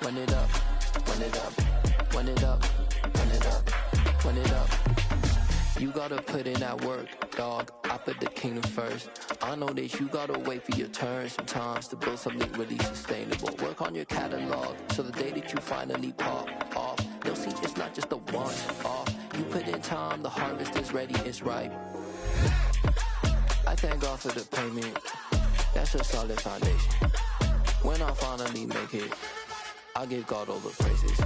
run it up, run it up, run it up, run it up, run it up. You gotta put in that work, dog. I put the kingdom first. I know that you gotta wait for your turn sometimes to build something really sustainable. Work on your catalog so the day that you finally pop off, you'll see it's not just a one-off. You put in time, the harvest is ready, it's ripe. I thank God for the payment. That's a solid foundation. When I finally make it, I give God all the praises.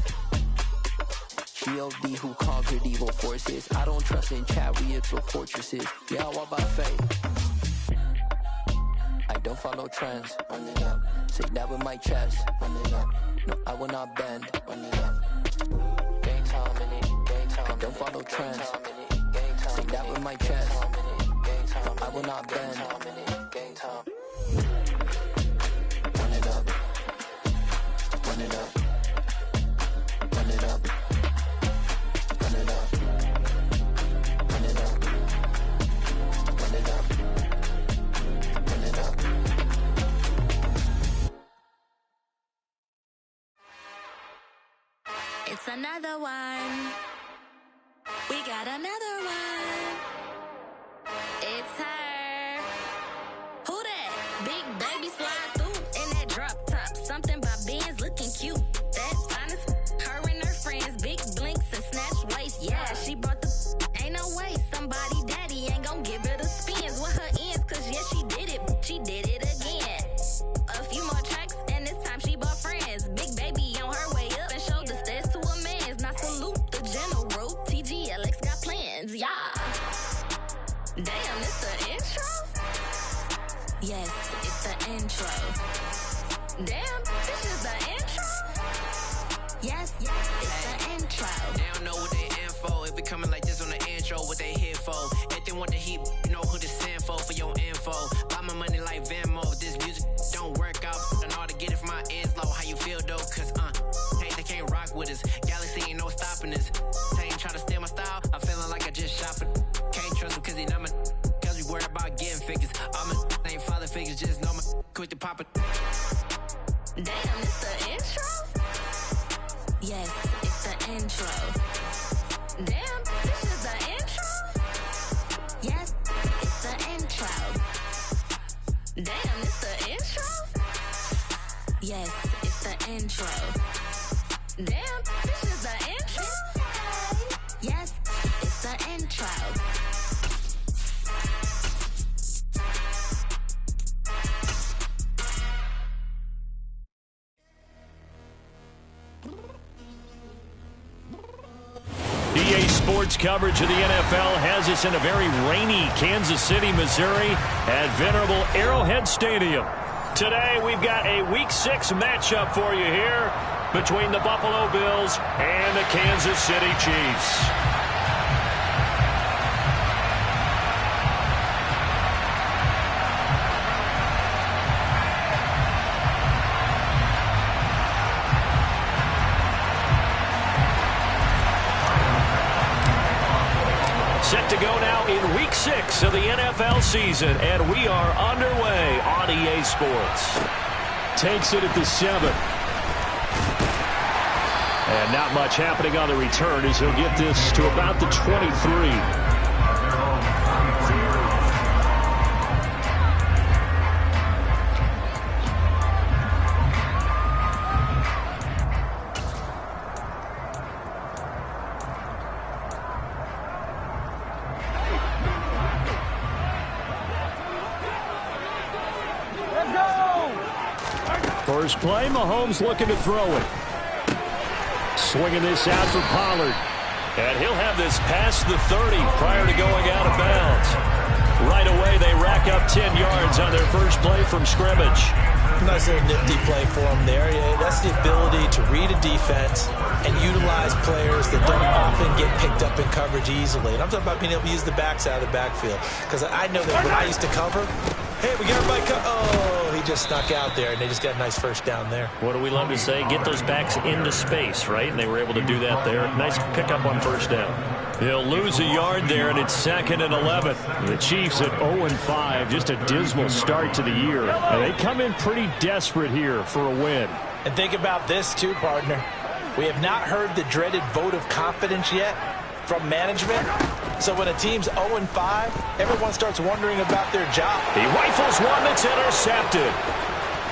G.O.D. who conquered evil forces. I don't trust in chariots or fortresses. Yeah, I walk by faith. I don't follow trends. Run it up. Say that with my chest. Run it up. No, I will not bend. Run it up. Gang time in it. Gang time. I don't follow trends. Say that with my chest. I will not bend. Gang time. Run it up. Run it up. Run it up. Run it up. Run it up. Run it up. Run it up. It's another one. We got another one. It's her. Who that? Big baby slide through in that drop top. Something by Benz looking cute. That's honest. Her and her friends, big blinks and snatch waist. Yeah, she brought the ain't no way. Somebody daddy ain't gon' give her the spins with her ends. Cause yeah, she did it. She did it again. A few more tracks and this time she bought friends. Big baby on her way up and showed the stairs to a man's. Now salute the general. TGLX got plans. Yeah. Damn, it's the intro? Yes, it's the intro. Damn, this is the intro? Yes, it's the intro. They don't know what they in for. If we coming like this on the intro, what they here for? If they want the heat, you know who to send for your info. Buy my money like Venmo. If this music don't work out, I know how to get it from my ends low. How you feel though? Cause hey, they can't rock with us. Galaxy ain't no stopping us. They ain't trying to steal my style. I'm feeling like I just shot for. Can't trust him cause he not my. Cause we worried about getting figures. All my ain't father figures, just know my quick to pop it. Damn, it's the intro? Yes, it's the intro. Damn, this is the intro? Yes, it's the intro. Damn, it's the intro? Yes, it's the intro. Damn, this is the intro? Yes, it's the intro. EA Sports coverage of the NFL has us in a very rainy Kansas City, Missouri at venerable Arrowhead Stadium. Today we've got a Week 6 matchup for you here between the Buffalo Bills and the Kansas City Chiefs. Set to go now in Week 6 of the NFL season, and we are underway on EA Sports. Takes it at the 7. And not much happening on the return as he'll get this to about the 23. First play, Mahomes looking to throw it. Swinging this out for Pollard. And he'll have this past the 30 prior to going out of bounds. Right away, they rack up 10 yards on their first play from scrimmage. Nice little nifty play for him there. That's the ability to read a defense and utilize players that don't often get picked up in coverage easily. And I'm talking about being able to use the backs out of the backfield. Because I know that when I used to cover, hey, we got everybody oh, he just snuck out there, and they just got a nice first down there. What do we love to say? Get those backs into space, right? And they were able to do that there. Nice pickup on first down. He'll lose a yard there, and it's 2nd and 11. The Chiefs at 0-5, just a dismal start to the year. And they come in pretty desperate here for a win. And think about this too, partner. We have not heard the dreaded vote of confidence yet from management. So when a team's 0-5, everyone starts wondering about their job. He rifles one that's intercepted.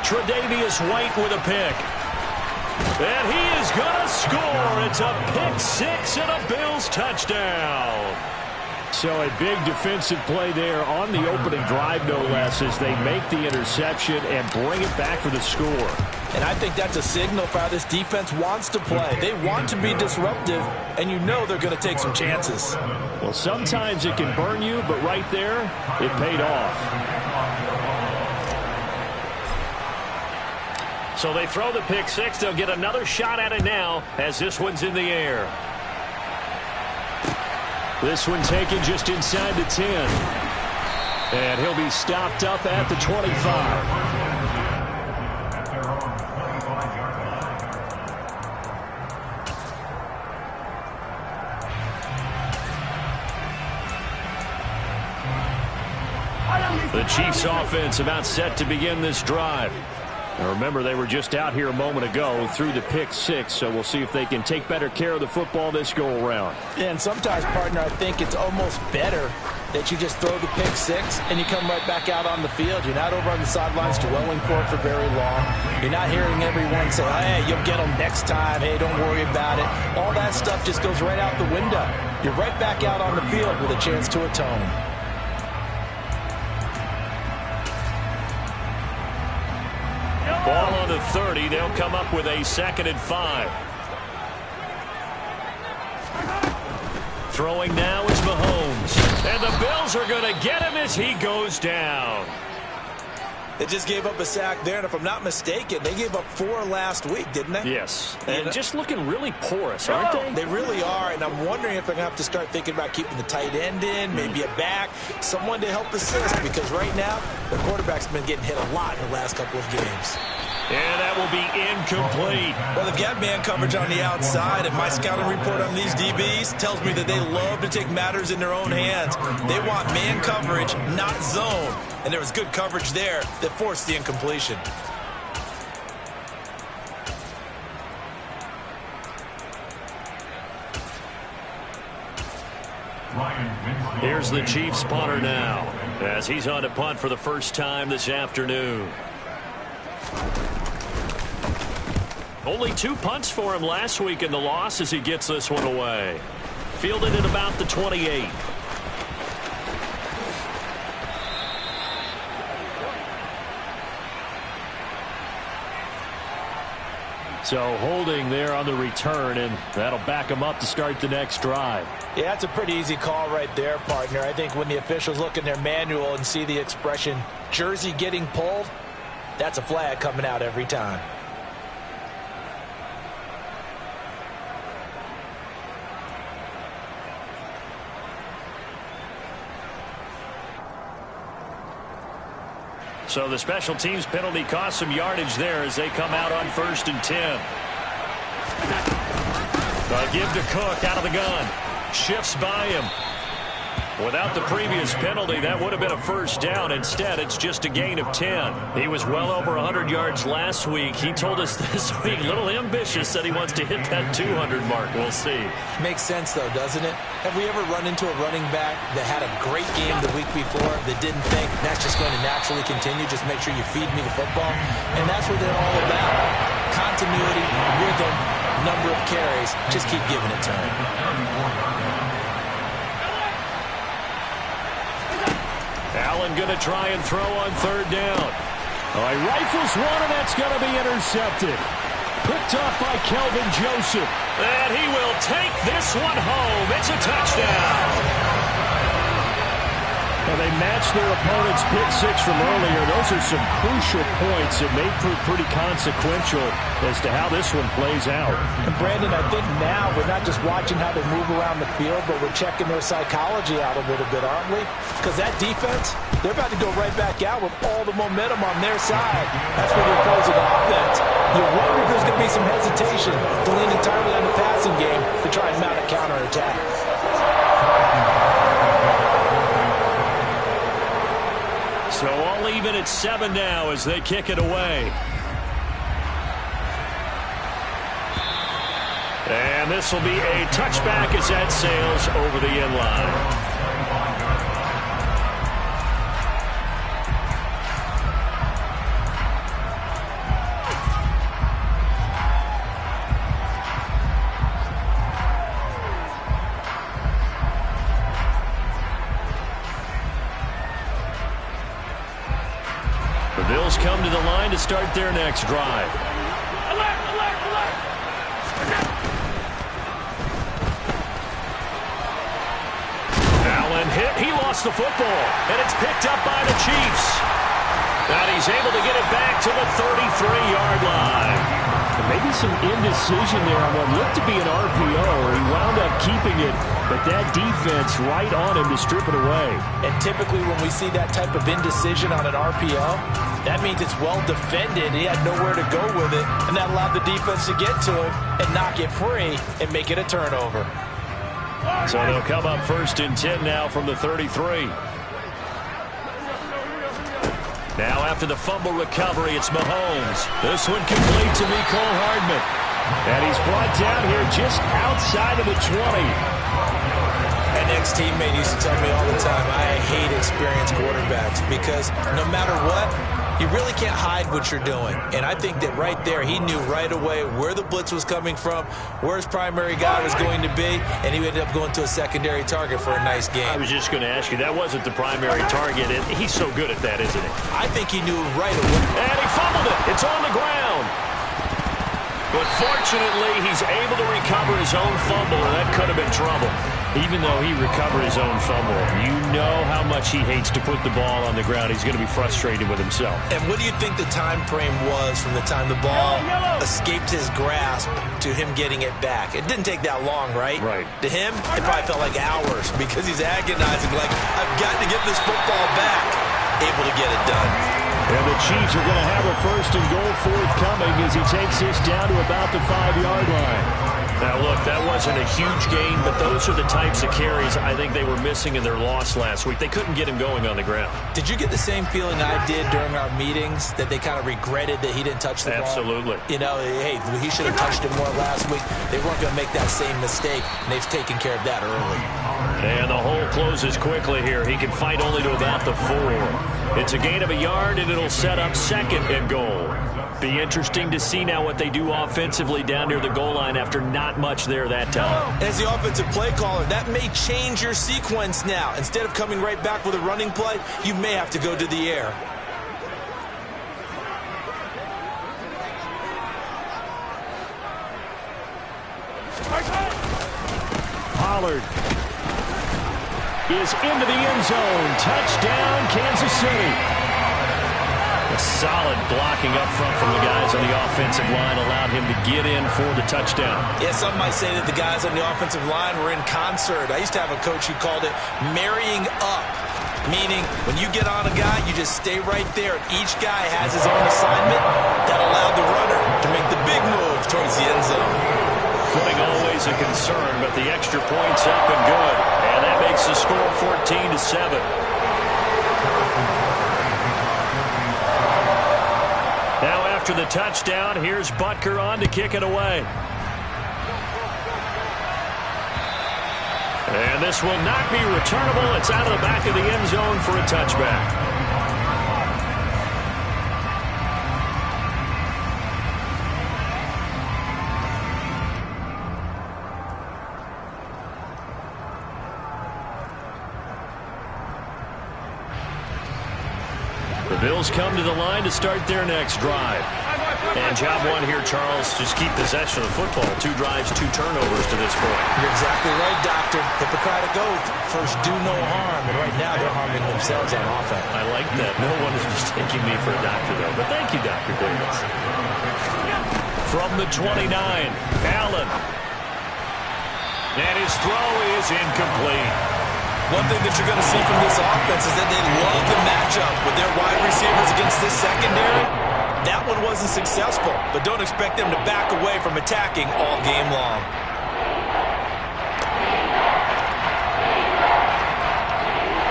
Tre'Davious White with a pick. And he is going to score. It's a pick six and a Bills touchdown. So a big defensive play there on the opening drive, no less, as they make the interception and bring it back for the score. And I think that's a signal for how this defense wants to play. They want to be disruptive, and you know they're going to take some chances. Well, sometimes it can burn you, but right there, it paid off. So they throw the pick six. They'll get another shot at it now as this one's in the air. This one taken just inside the 10. And he'll be stopped up at the 25. The Chiefs offense about set to begin this drive. Now remember, they were just out here a moment ago through the pick six, so we'll see if they can take better care of the football this go-around. Yeah, and sometimes, partner, I think it's almost better that you just throw the pick six and you come right back out on the field. You're not over on the sidelines dwelling for it for very long. You're not hearing everyone say, hey, you'll get them next time. Hey, don't worry about it. All that stuff just goes right out the window. You're right back out on the field with a chance to atone. Ball on the 30. They'll come up with a 2nd and 5. Throwing now is Mahomes. And the Bills are going to get him as he goes down. They just gave up a sack there, and if I'm not mistaken, they gave up 4 last week, didn't they? Yes, and just looking really porous, aren't they? They really are, and I'm wondering if they're going to have to start thinking about keeping the tight end in, maybe a back, someone to help assist, because right now, the quarterback's been getting hit a lot in the last couple of games. And that will be incomplete. Well, they've got man coverage on the outside, and my scouting report on these DBs tells me that they love to take matters in their own hands. They want man coverage, not zone. And there was good coverage there that forced the incompletion. Here's the Chiefs punter now, as he's on to punt for the first time this afternoon. Only 2 punts for him last week in the loss as he gets this one away. Fielded at about the 28. So holding there on the return, and that'll back him up to start the next drive. Yeah, that's a pretty easy call right there, partner. I think when the officials look in their manual and see the expression, jersey getting pulled, that's a flag coming out every time. So the special teams penalty cost some yardage there as they come out on 1st and 10. They'll give to Cook out of the gun. Shifts by him. Without the previous penalty, that would have been a first down. Instead, it's just a gain of 10. He was well over 100 yards last week. He told us this week, a little ambitious, that he wants to hit that 200 mark. We'll see. Makes sense, though, doesn't it? Have we ever run into a running back that had a great game the week before that didn't think that's just going to naturally continue? Just make sure you feed me the football. And that's what they're all about. Continuity, rhythm, number of carries. Just keep giving it to him. Allen going to try and throw on 3rd down. Oh, he rifles one, and that's going to be intercepted. Picked off by Kelvin Joseph. And he will take this one home. It's a touchdown. And they matched their opponent's pick six from earlier. Those are some crucial points that may prove pretty consequential as to how this one plays out. And Brandon, I think now we're not just watching how they move around the field, but we're checking their psychology out a little bit, aren't we? Because that defense, they're about to go right back out with all the momentum on their side. That's what they're opposing offense. You wonder if there's going to be some hesitation to lean entirely on the passing game to try and mount a counterattack. even at 7 now as they kick it away. And this will be a touchback as that sails over the end line. The Bills come to the line to start their next drive. Allen hit. He lost the football, and it's picked up by the Chiefs. And he's able to get it back to the 33-yard line. Maybe some indecision there on what looked to be an RPO. He wound up keeping it, but that defense right on him to strip it away. And typically when we see that type of indecision on an RPO, that means it's well defended. He had nowhere to go with it, and that allowed the defense to get to him and knock it free and make it a turnover. So they'll come up 1st and 10 now from the 33. Now after the fumble recovery, it's Mahomes. This one complete to Mecole Hardman. And he's brought down here just outside of the 20. An ex-teammate used to tell me all the time, I hate experienced quarterbacks because no matter what, you really can't hide what you're doing. And I think that right there, he knew right away where the blitz was coming from, where his primary guy was going to be, and he ended up going to a secondary target for a nice game. I was just going to ask you, that wasn't the primary target. He's so good at that, isn't he? I think he knew right away. And he fumbled it. It's on the ground. But fortunately, he's able to recover his own fumble, and that could have been trouble. Even though he recovered his own fumble, you know how much he hates to put the ball on the ground. He's going to be frustrated with himself. And what do you think the time frame was from the time the ball escaped his grasp to him getting it back? It didn't take that long, right? Right. To him, it probably felt like hours because he's agonizing, like, I've got to get this football back. Able to get it done. And the Chiefs are going to have a 1st and goal forthcoming as he takes this down to about the 5-yard line. Now, look, that wasn't a huge gain, but those are the types of carries I think they were missing in their loss last week. They couldn't get him going on the ground. Did you get the same feeling I did during our meetings, that they kind of regretted that he didn't touch the ball? Absolutely. You know, hey, he should have touched it more last week. They weren't going to make that same mistake, and they've taken care of that early. And the hole closes quickly here. He can fight only to about the 4. It's a gain of a yard, and it'll set up 2nd and goal. Be interesting to see now what they do offensively down near the goal line after not much there that time. As the offensive play caller, that may change your sequence now. Instead of coming right back with a running play, you may have to go to the air. Pollard is into the end zone. Touchdown, Kansas City. A solid blocking up front from the guys on the offensive line allowed him to get in for the touchdown. Yeah, some might say that the guys on the offensive line were in concert. I used to have a coach who called it marrying up, meaning when you get on a guy, you just stay right there. Each guy has his own assignment. That allowed the runner to make the big move towards the end zone. Footing always a concern, but the extra point's up and good. And that makes the score 14-7. Now after the touchdown, here's Butker on to kick it away. And this will not be returnable. It's out of the back of the end zone for a touchback. The Bills come to the line to start their next drive. And job one here, Charles, just keep possession of the football. 2 drives, 2 turnovers to this point. You're exactly right, Doctor. Hippocratic oath. First, do no harm. And right now, they're harming themselves on offense. I like that. No one is mistaking me for a doctor, though. But thank you, Dr. Davis. From the 29, Allen. And his throw is incomplete. One thing that you're going to see from this offense is that they love the matchup with their wide receivers against this secondary. That one wasn't successful, but don't expect them to back away from attacking all game long.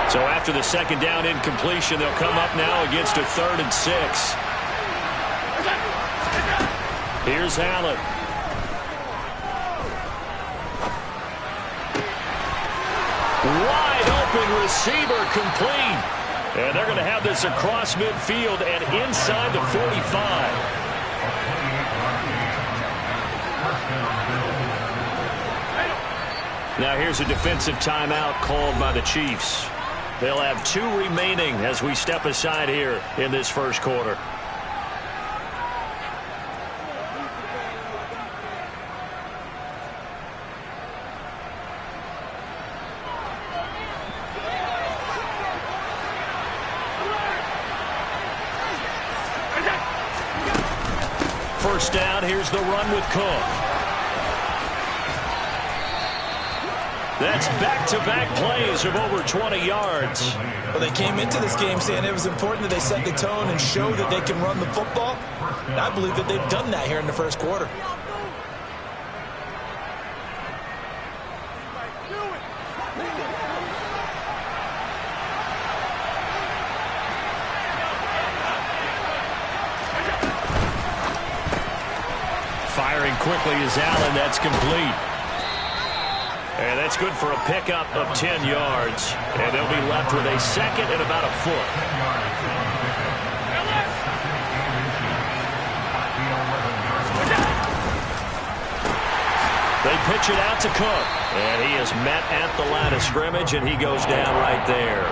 So after the second down incompletion, they'll come up now against a 3rd and 6. Here's Allen. Wide open receiver, complete. And they're going to have this across midfield and inside the 45. Now here's a defensive timeout called by the Chiefs. They'll have 2 remaining as we step aside here in this first quarter. First down, here's the run with Cook. That's back-to-back plays of over 20 yards. Well, they came into this game saying it was important that they set the tone and show that they can run the football. And I believe that they've done that here in the first quarter. Firing quickly is Allen. That's complete. And that's good for a pickup of 10 yards. And they'll be left with a second and about a foot. They pitch it out to Cook. And he is met at the line of scrimmage, and he goes down right there.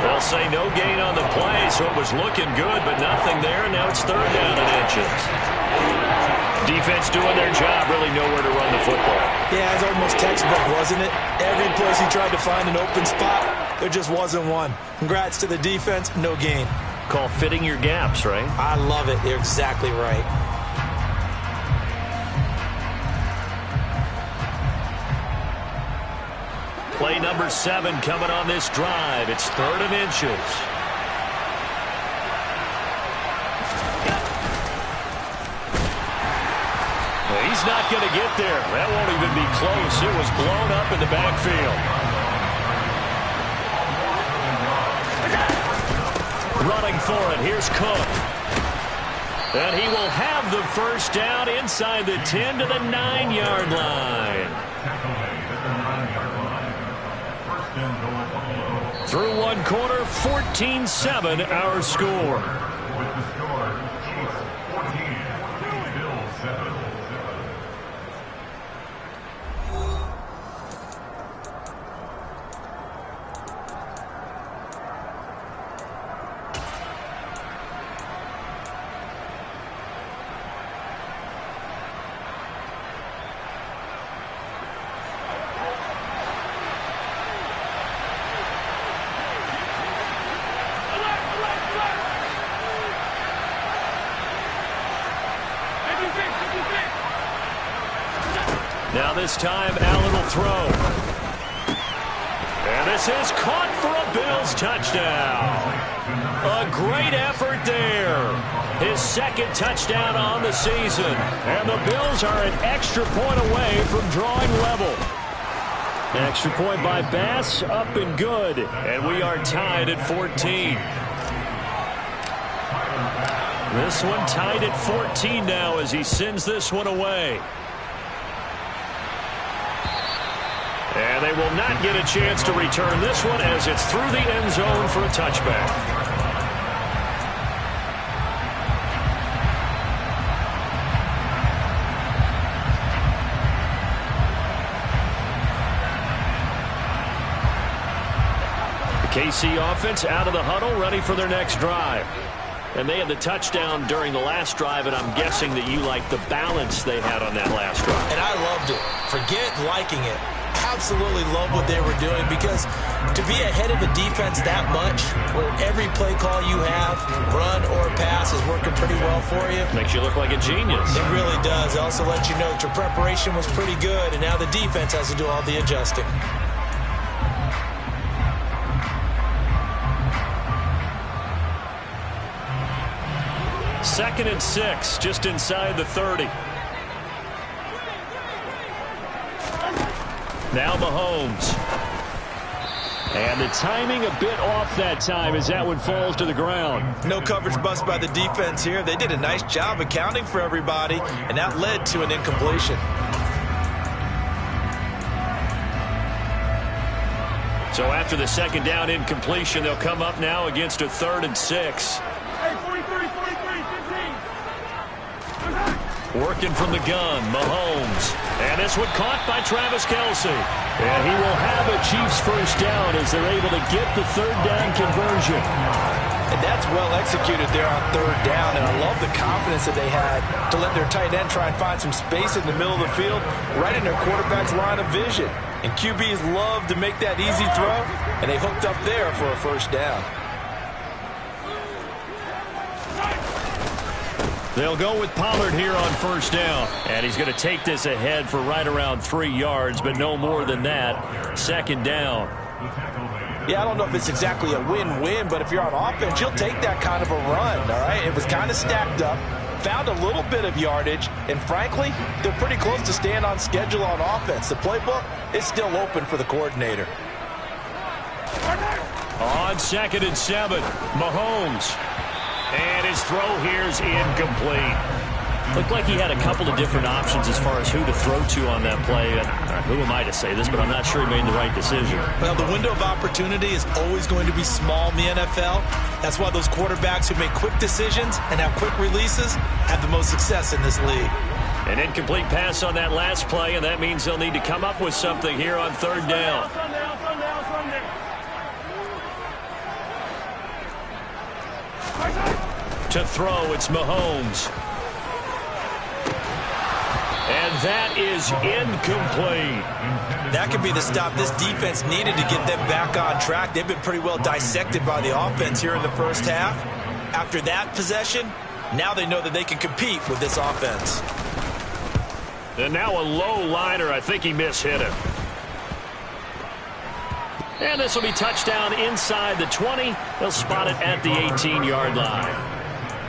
They'll say no gain on the play, so it was looking good, but nothing there. Now it's 3rd down and inches. Defense doing their job, really nowhere to run the football. Yeah, it's almost textbook, wasn't it? Every place he tried to find an open spot, there just wasn't one. Congrats to the defense, no gain. Call fitting your gaps, right? I love it. You're exactly right. Play number 7 coming on this drive. It's 3rd and inches. He's not going to get there. That won't even be close. It was blown up in the backfield. Running for it. Here's Cook. And he will have the first down inside the 10 to the 9-yard line. Through one quarter, 14-7 our score. Now this time, Allen will throw. And this is caught for a Bills touchdown. A great effort there. His 2nd touchdown on the season. And the Bills are an extra point away from drawing level. An extra point by Bass, up and good. And we are tied at 14. This one tied at 14 now as he sends this one away. And they will not get a chance to return this one as it's through the end zone for a touchback. The KC offense out of the huddle, ready for their next drive. And they had the touchdown during the last drive, and I'm guessing that you like the balance they had on that last drive. And I loved it. Forget liking it. Absolutely love what they were doing, because to be ahead of a defense that much, where every play call you have, run or pass, is working pretty well for you. Makes you look like a genius. It really does. It also lets you know that your preparation was pretty good, and now the defense has to do all the adjusting. Second and 6, just inside the 30. Now Mahomes. And the timing a bit off that time as that one falls to the ground. No coverage bust by the defense here. They did a nice job accounting for everybody, and that led to an incompletion. So after the second down incompletion, they'll come up now against a 3rd and 6. Working from the gun, Mahomes. And this one caught by Travis Kelce. And he will have a Chiefs first down as they're able to get the 3rd down conversion. And that's well executed there on 3rd down. And I love the confidence that they had to let their tight end try and find some space in the middle of the field, right in their quarterback's line of vision. And QBs love to make that easy throw, and they hooked up there for a first down. They'll go with Pollard here on first down. And he's going to take this ahead for right around 3 yards, but no more than that. 2nd down. Yeah, I don't know if it's exactly a win-win, but if you're on offense, you'll take that kind of a run, all right? It was kind of stacked up, found a little bit of yardage, and frankly, they're pretty close to staying on schedule on offense. The playbook is still open for the coordinator. On 2nd and 7, Mahomes. And his throw here is incomplete. Looked like he had a couple of different options as far as who to throw to on that play. And who am I to say this, but I'm not sure he made the right decision. Well, the window of opportunity is always going to be small in the NFL. That's why those quarterbacks who make quick decisions and have quick releases have the most success in this league. An incomplete pass on that last play, and that means they'll need to come up with something here on 3rd down. To throw, it's Mahomes. And that is incomplete. That could be the stop this defense needed to get them back on track. They've been pretty well dissected by the offense here in the first half. After that possession, now they know that they can compete with this offense. And now a low liner. I think he mishit him. And this will be touchdown inside the 20. They'll spot it at the 18-yard line.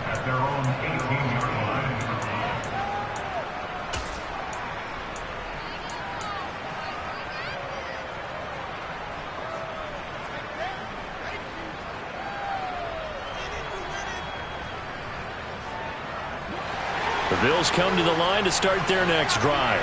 At their own 18-yard line. The Bills come to the line to start their next drive.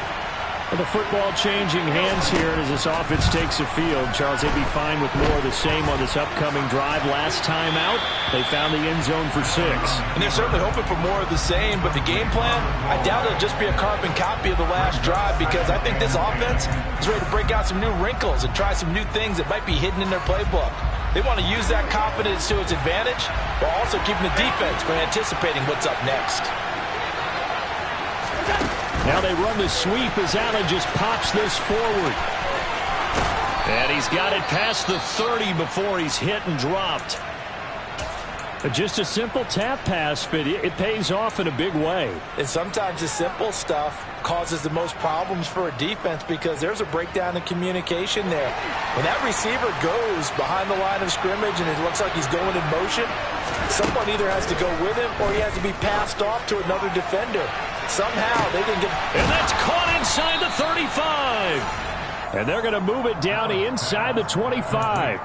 Well, the football changing hands here as this offense takes the field. Charles, they'd be fine with more of the same on this upcoming drive. Last time out, they found the end zone for 6. And they're certainly hoping for more of the same, but the game plan, I doubt it'll just be a carbon copy of the last drive because I think this offense is ready to break out some new wrinkles and try some new things that might be hidden in their playbook. They want to use that confidence to its advantage while also keeping the defense from anticipating what's up next. Now they run the sweep as Allen just pops this forward. And he's got it past the 30 before he's hit and dropped. Just a simple tap pass, but it pays off in a big way. And sometimes the simple stuff causes the most problems for a defense because there's a breakdown in communication there. When that receiver goes behind the line of scrimmage and it looks like he's going in motion, someone either has to go with him or he has to be passed off to another defender. Somehow they didn't get... And that's caught inside the 35. And they're going to move it down to inside the 25.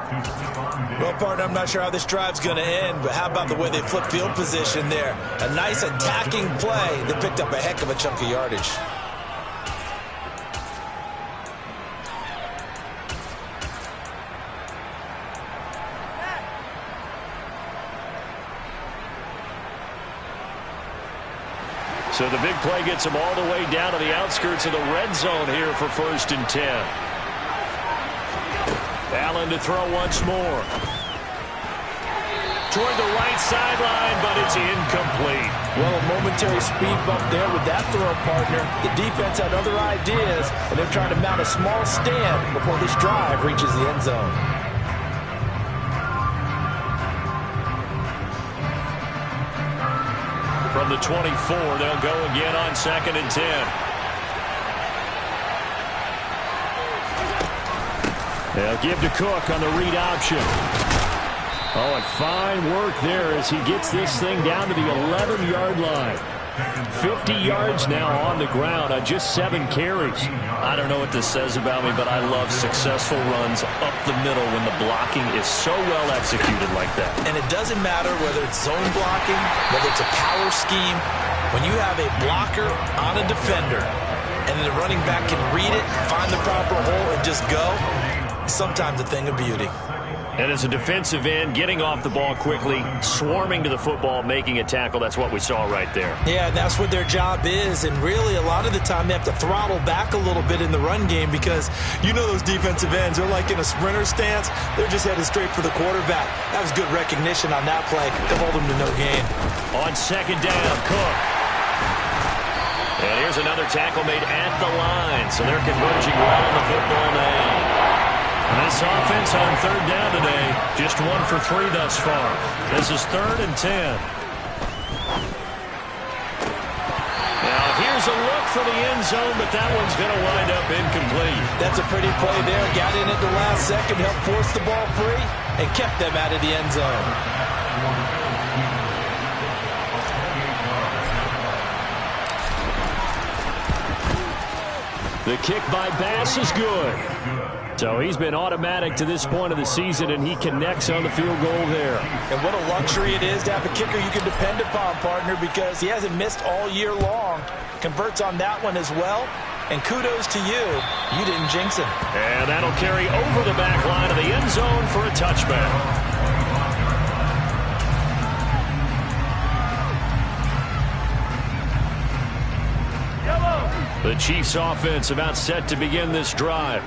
Well, partner, I'm not sure how this drive's going to end, but how about the way they flip field position there? A nice attacking play that picked up a heck of a chunk of yardage. So the big play gets them all the way down to the outskirts of the red zone here for 1st and 10. Allen to throw once more. Toward the right sideline, but it's incomplete. Well, a momentary speed bump there with that throw, partner. The defense had other ideas, and they're trying to mount a small stand before this drive reaches the end zone. From the 24, they'll go again on 2nd and 10. They'll give to Cook on the read option. Oh, and fine work there as he gets this thing down to the 11-yard line. 50 yards now on the ground on just 7 carries. I don't know what this says about me, but I love successful runs up the middle when the blocking is so well executed like that. And it doesn't matter whether it's zone blocking, whether it's a power scheme. When you have a blocker on a defender and the running back can read it, find the proper hole, and just go, sometimes a thing of beauty. And as a defensive end, getting off the ball quickly, swarming to the football, making a tackle, that's what we saw right there. Yeah, and that's what their job is. And really, a lot of the time, they have to throttle back a little bit in the run game because you know those defensive ends, they're like in a sprinter stance. They're just headed straight for the quarterback. That was good recognition on that play to hold them to no gain. On second down, Cook. And here's another tackle made at the line. So they're converging well on the football now. This offense on third down today, just 1 for 3 thus far. This is 3rd and 10. Now here's a look for the end zone, but that one's going to wind up incomplete. That's a pretty play there. Got in at the last second, helped force the ball free, and kept them out of the end zone. The kick by Bass is good. So he's been automatic to this point of the season, and he connects on the field goal there. And what a luxury it is to have a kicker you can depend upon, partner, because he hasn't missed all year long. Converts on that one as well. And kudos to you. You didn't jinx him. And that'll carry over the back line of the end zone for a touchback. The Chiefs offense about set to begin this drive.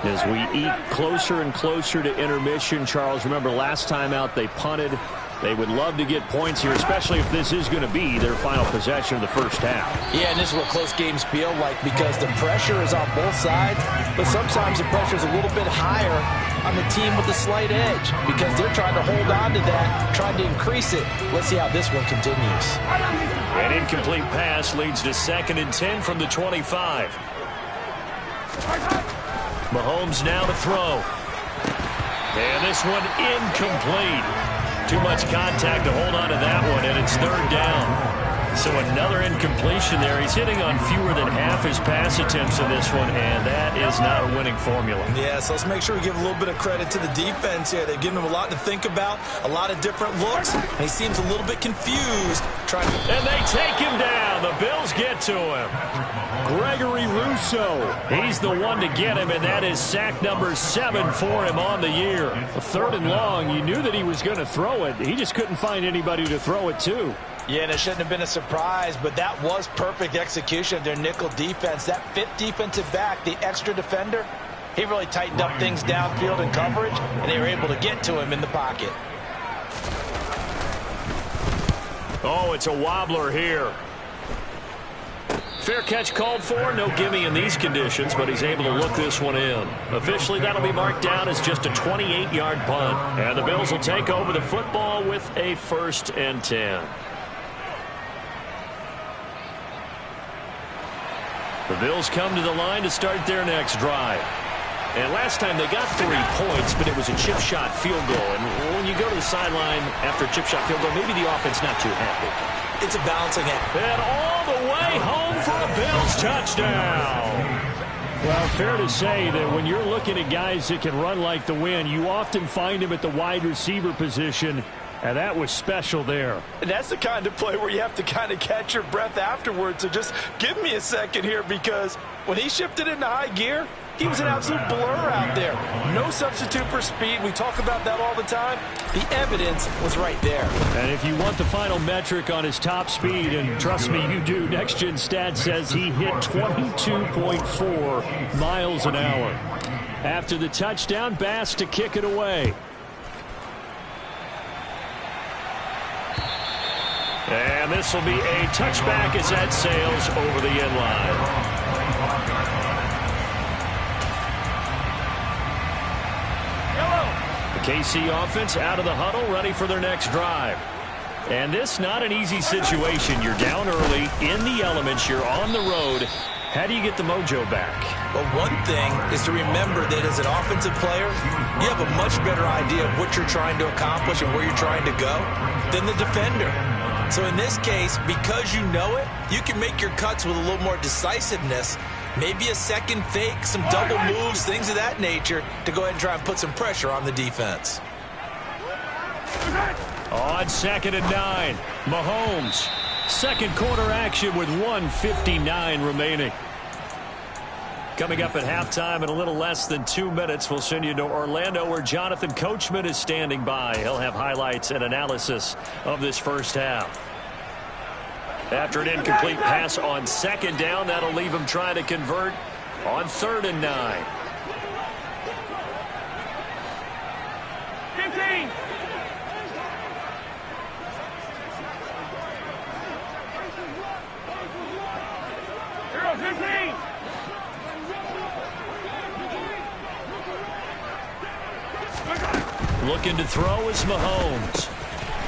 As we eat closer and closer to intermission, Charles, remember last time out they punted. They would love to get points here, especially if this is going to be their final possession of the first half. Yeah, and this is what close games feel like because the pressure is on both sides, but sometimes the pressure is a little bit higher on the team with a slight edge because they're trying to hold on to that, trying to increase it. Let's see how this one continues. An incomplete pass leads to 2nd and 10 from the 25. Mahomes now to throw. And this one incomplete. Too much contact to hold on to that one, and it's 3rd down. So another incompletion there. He's hitting on fewer than half his pass attempts in this one, and that is not a winning formula. Yeah, so let's make sure we give a little bit of credit to the defense here. They've given him a lot to think about, a lot of different looks, and he seems a little bit confused. And they take him down. The Bills get to him. Gregory Rousseau. He's the one to get him, and that is sack number 7 for him on the year. 3rd and long. You knew that he was going to throw it. He just couldn't find anybody to throw it to. Yeah, and it shouldn't have been a surprise, but that was perfect execution of their nickel defense. That 5th defensive back, the extra defender, he really tightened up things downfield in coverage, and they were able to get to him in the pocket. Oh, it's a wobbler here. Fair catch called for. No gimme in these conditions, but he's able to look this one in. Officially, that'll be marked down as just a 28-yard punt. And the Bills will take over the football with a 1st and 10. The Bills come to the line to start their next drive. And last time they got 3 points, but it was a chip shot field goal. And when you go to the sideline after a chip shot field goal, maybe the offense not too happy. It's a balancing act. And all the way home for a Bills touchdown. Well, fair to say that when you're looking at guys that can run like the wind, you often find them at the wide receiver position. And that was special there. And that's the kind of play where you have to kind of catch your breath afterwards. So just give me a second here because when he shifted into high gear, he was an absolute blur out there. No substitute for speed. We talk about that all the time. The evidence was right there. And if you want the final metric on his top speed, and trust me, you do, Next Gen Stats says he hit 22.4 miles an hour. After the touchdown, Bass to kick it away. And this will be a touchback as that sails over the end line. The KC offense out of the huddle, ready for their next drive. And this not an easy situation. You're down early, in the elements, you're on the road. How do you get the mojo back? Well, one thing is to remember that as an offensive player, you have a much better idea of what you're trying to accomplish and where you're trying to go than the defender. So in this case, because you know it, you can make your cuts with a little more decisiveness. Maybe a second fake, some double moves, things of that nature to go ahead and try and put some pressure on the defense. On 2nd and 9, Mahomes. Second quarter action with 1:59 remaining. Coming up at halftime in a little less than 2 minutes, we'll send you to Orlando where Jonathan Coachman is standing by. He'll have highlights and analysis of this first half. After an incomplete pass on 2nd down, that'll leave him trying to convert on 3rd and 9. 15. Hero 15. Looking to throw is Mahomes.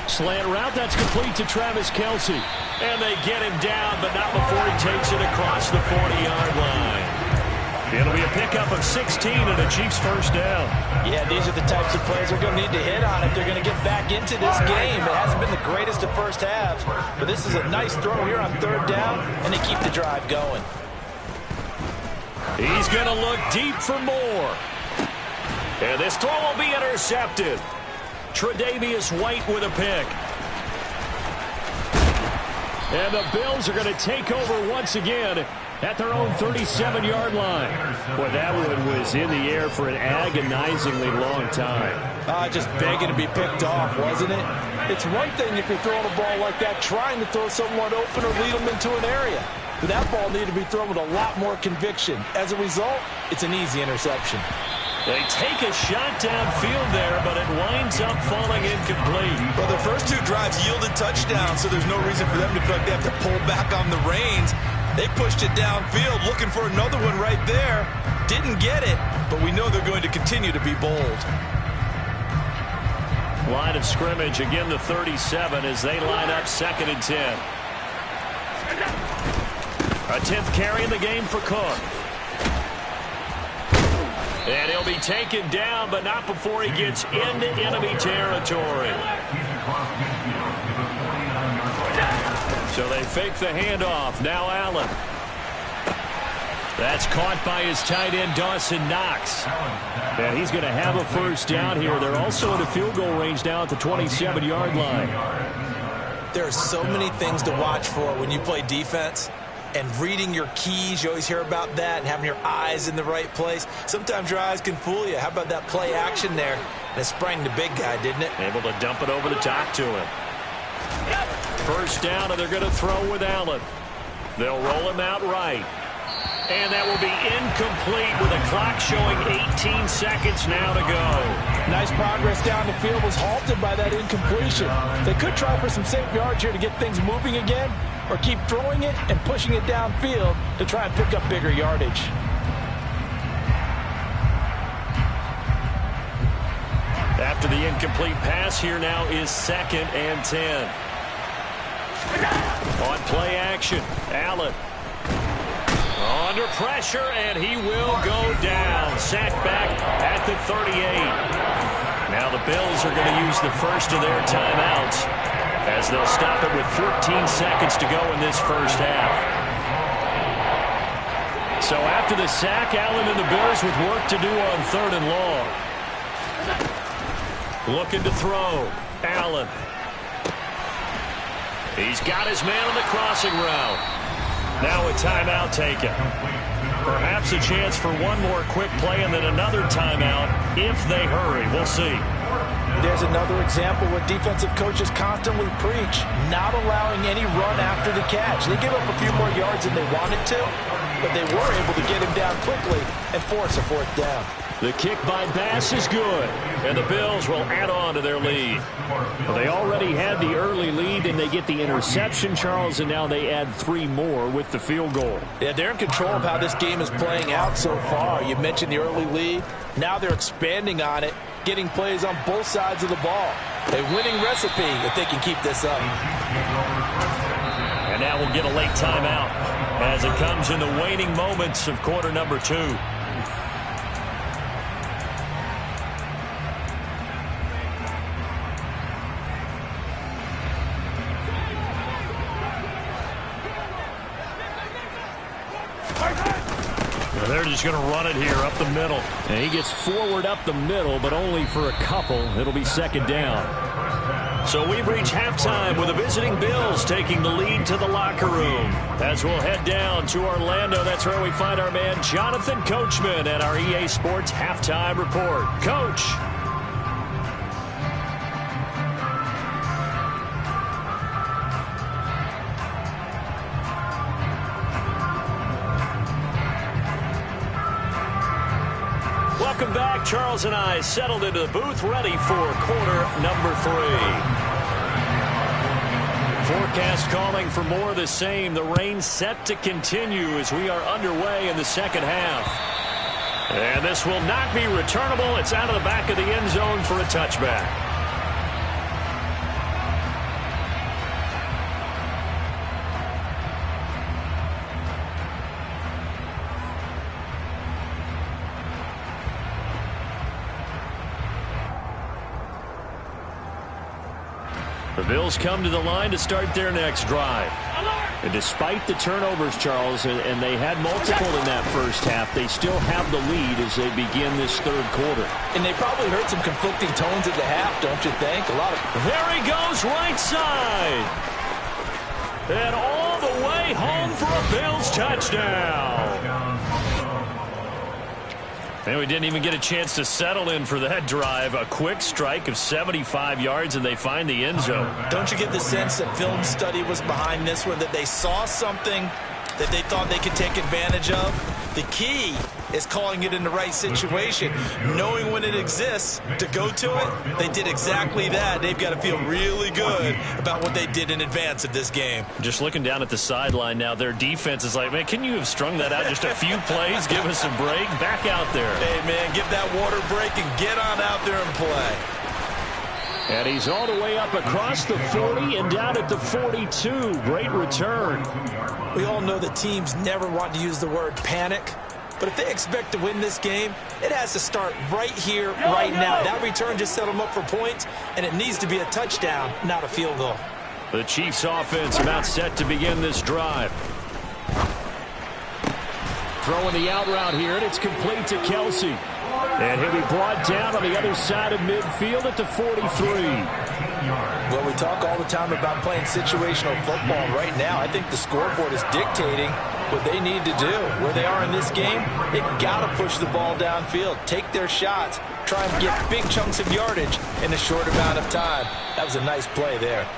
Slant route, that's complete to Travis Kelce. And they get him down, but not before he takes it across the 40-yard line. It'll be a pickup of 16 and a Chiefs first down. Yeah, these are the types of plays they're going to need to hit on if they're going to get back into this game. It hasn't been the greatest of first halves, but this is a nice throw here on 3rd down, and they keep the drive going. He's going to look deep for more. And this throw will be intercepted. Tre'Davious White with a pick. And the Bills are going to take over once again at their own 37-yard line. Boy, that one was in the air for an agonizingly long time. Just begging to be picked off, wasn't it? It's one thing if you're throwing a ball like that, trying to throw someone open or lead them into an area. But that ball needed to be thrown with a lot more conviction. As a result, it's an easy interception. They take a shot downfield there, but it winds up falling incomplete. Well, the first 2 drives yielded touchdowns, so there's no reason for them to feel like they have to pull back on the reins. They pushed it downfield, looking for another one right there. Didn't get it, but we know they're going to continue to be bold. Line of scrimmage, again the 37 as they line up 2nd and 10. A 10th carry in the game for Cook. And he'll be taken down, but not before he gets into enemy territory. So they fake the handoff. Now Allen. That's caught by his tight end, Dawson Knox. And he's going to have a first down here. They're also in the field goal range now at the 27-yard line. There are so many things to watch for when you play defense. And reading your keys, you always hear about that, and having your eyes in the right place. Sometimes your eyes can fool you. How about that play action there? And it sprang the big guy, didn't it? Able to dump it over the top to him. First down, and they're going to throw with Allen. They'll roll him out right. And that will be incomplete with a clock showing 18 seconds now to go. Nice progress down the field, was halted by that incompletion. They could try for some safe yards here to get things moving again, or keep throwing it and pushing it downfield to try and pick up bigger yardage. After the incomplete pass, here now is 2nd and 10. On play action, Allen. Under pressure, and he will go down. Sacked back at the 38. Now the Bills are going to use the first of their timeouts as they'll stop it with 14 seconds to go in this first half. So after the sack, Allen and the Bills with work to do on 3rd and long. Looking to throw. Allen. He's got his man on the crossing route. Now a timeout taken. Perhaps a chance for one more quick play and then another timeout if they hurry. We'll see. There's another example where defensive coaches constantly preach, not allowing any run after the catch. They give up a few more yards than they wanted to, but they were able to get him down quickly and force a 4th down. The kick by Bass is good, and the Bills will add on to their lead. Well, they already had the early lead, and they get the interception, Charles, and now they add 3 more with the field goal. Yeah, they're in control of how this game is playing out so far. You mentioned the early lead. Now they're expanding on it, getting plays on both sides of the ball. A winning recipe if they can keep this up. And now we'll get a late timeout as it comes in the waning moments of quarter number 2. They're just going to run it here up the middle. And he gets forward up the middle, but only for a couple. It'll be second down. So we've reached halftime with the visiting Bills taking the lead to the locker room. As we'll head down to Orlando, that's where we find our man Jonathan Coachman at our EA Sports Halftime Report. Coach. Welcome back. Charles and I settled into the booth, ready for quarter number 3. Forecast calling for more of the same. The rain set to continue as we are underway in the second half. And this will not be returnable. It's out of the back of the end zone for a touchback. The Bills come to the line to start their next drive. And despite the turnovers, Charles, and they had multiple in that first half, they still have the lead as they begin this third quarter. And they probably heard some conflicting tones at the half, don't you think? There he goes, right side. And all the way home for a Bills touchdown. And we didn't even get a chance to settle in for that drive. A quick strike of 75 yards, and they find the end zone. Don't you get the sense that film study was behind this one, that they saw something that they thought they could take advantage of? The key is calling it in the right situation, knowing when it exists to go to it. They did exactly that. They've got to feel really good about what they did in advance of this game. Just looking down at the sideline now, their defense is like, man, can you have strung that out just a few plays? Give us a break. Back out there. Hey, man, give that water break and get on out there and play. And he's all the way up across the 40 and down at the 42. Great return. We all know that teams never want to use the word panic. But if they expect to win this game, it has to start right here, right now. That return just set them up for points, and it needs to be a touchdown, not a field goal. The Chiefs offense about set to begin this drive. Throwing the out route here, and it's complete to Kelsey. And he'll be brought down on the other side of midfield at the 43. Well, we talk all the time about playing situational football. Right now, I think the scoreboard is dictating what they need to do. Where they are in this game, they've got to push the ball downfield, take their shots, try and get big chunks of yardage in a short amount of time. That was a nice play there.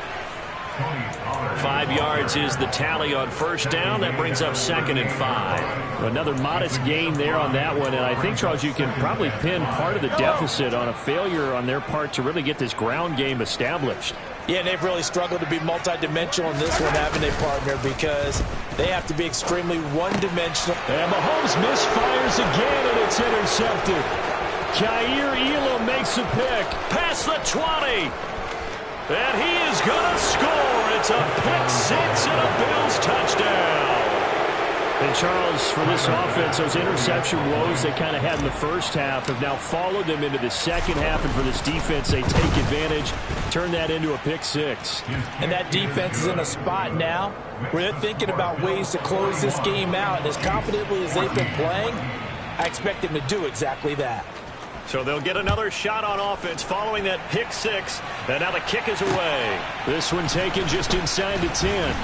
5 yards is the tally on first down. That brings up 2nd and 5. Another modest gain there on that one. And I think, Charles, you can probably pin part of the deficit on a failure on their part to really get this ground game established. Yeah, and they've really struggled to be multidimensional in this one, haven't they, partner? Because they have to be extremely one-dimensional. And Mahomes misfires again, and it's intercepted. Kaiir Elam makes a pick. Past the 20. And he is going to score. It's a pick 6 and a Bills touchdown. And, Charles, for this offense, those interception woes they kind of had in the first half have now followed them into the second half. And for this defense, they take advantage, turn that into a pick 6. And that defense is in a spot now where they're thinking about ways to close this game out. And as confidently as they've been playing, I expect them to do exactly that. So they'll get another shot on offense following that pick 6. And now the kick is away. This one taken just inside the 10.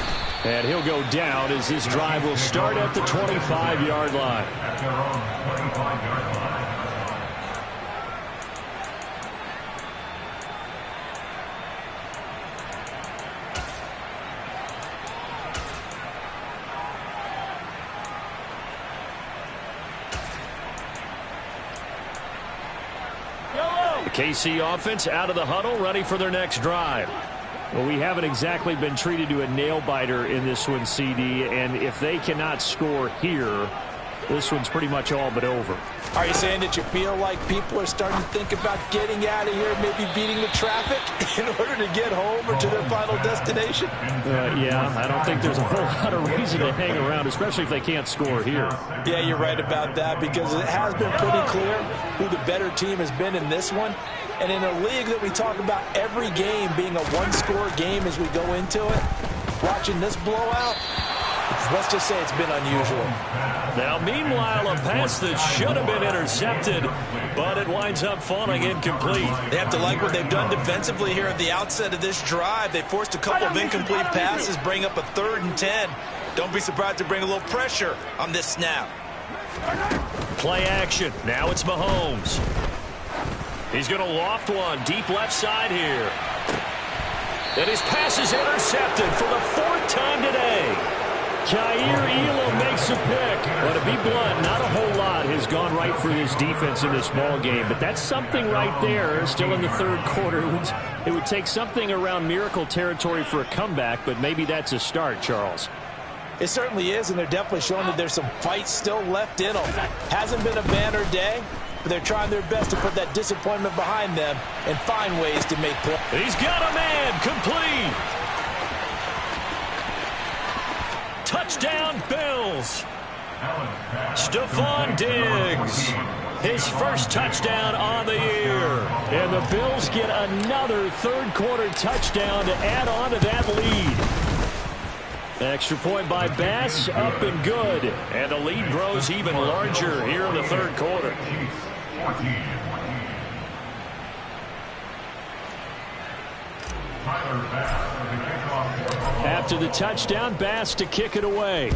And he'll go down as this drive will start at the 25-yard line. The KC offense out of the huddle, ready for their next drive. Well, we haven't exactly been treated to a nail-biter in this one, CD, and if they cannot score here, this one's pretty much all but over. Are you saying that you feel like people are starting to think about getting out of here, maybe beating the traffic in order to get home or to their final destination? Yeah, I don't think there's a whole lot of reason to hang around, especially if they can't score here. Yeah, you're right about that, because it has been pretty clear who the better team has been in this one. And in a league that we talk about every game being a one-score game as we go into it, watching this blowout, Let's just say it's been unusual. Now, meanwhile, a pass that should have been intercepted, but it winds up falling incomplete. They have to like what they've done defensively here at the outset of this drive. They forced a couple of incomplete passes, bring up a 3rd and 10. Don't be surprised to bring a little pressure on this snap. Play action. Now it's Mahomes. He's going to loft one deep left side here. And his pass is intercepted for the 4th time today. Jair Elam makes a pick. But to be blunt, not a whole lot has gone right for this defense in this ball game. But that's something right there. Still in the 3rd quarter. It would take something around miracle territory for a comeback, but maybe that's a start, Charles. It certainly is, and they're definitely showing that there's some fight still left in them. Hasn't been a banner day, but they're trying their best to put that disappointment behind them and find ways to make plays. He's got a man complete. Touchdown, Bills. Stephon Diggs. His first touchdown on the year. And the Bills get another 3rd quarter touchdown to add on to that lead. Extra point by Bass, up and good. And the lead grows even larger here in the 3rd quarter. After the touchdown, Bass to kick it away.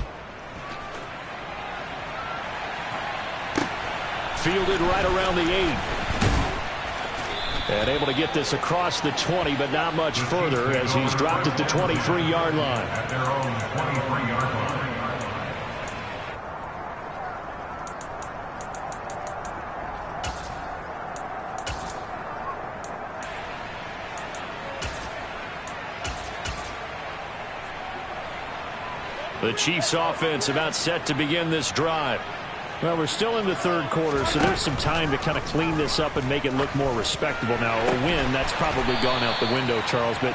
Fielded right around the 8. And able to get this across the 20, but not much further as he's dropped at the 23-yard line. At their own 23-yard line. The Chiefs offense about set to begin this drive. Well, we're still in the 3rd quarter, so there's some time to kind of clean this up and make it look more respectable. Now, a win, that's probably gone out the window, Charles, but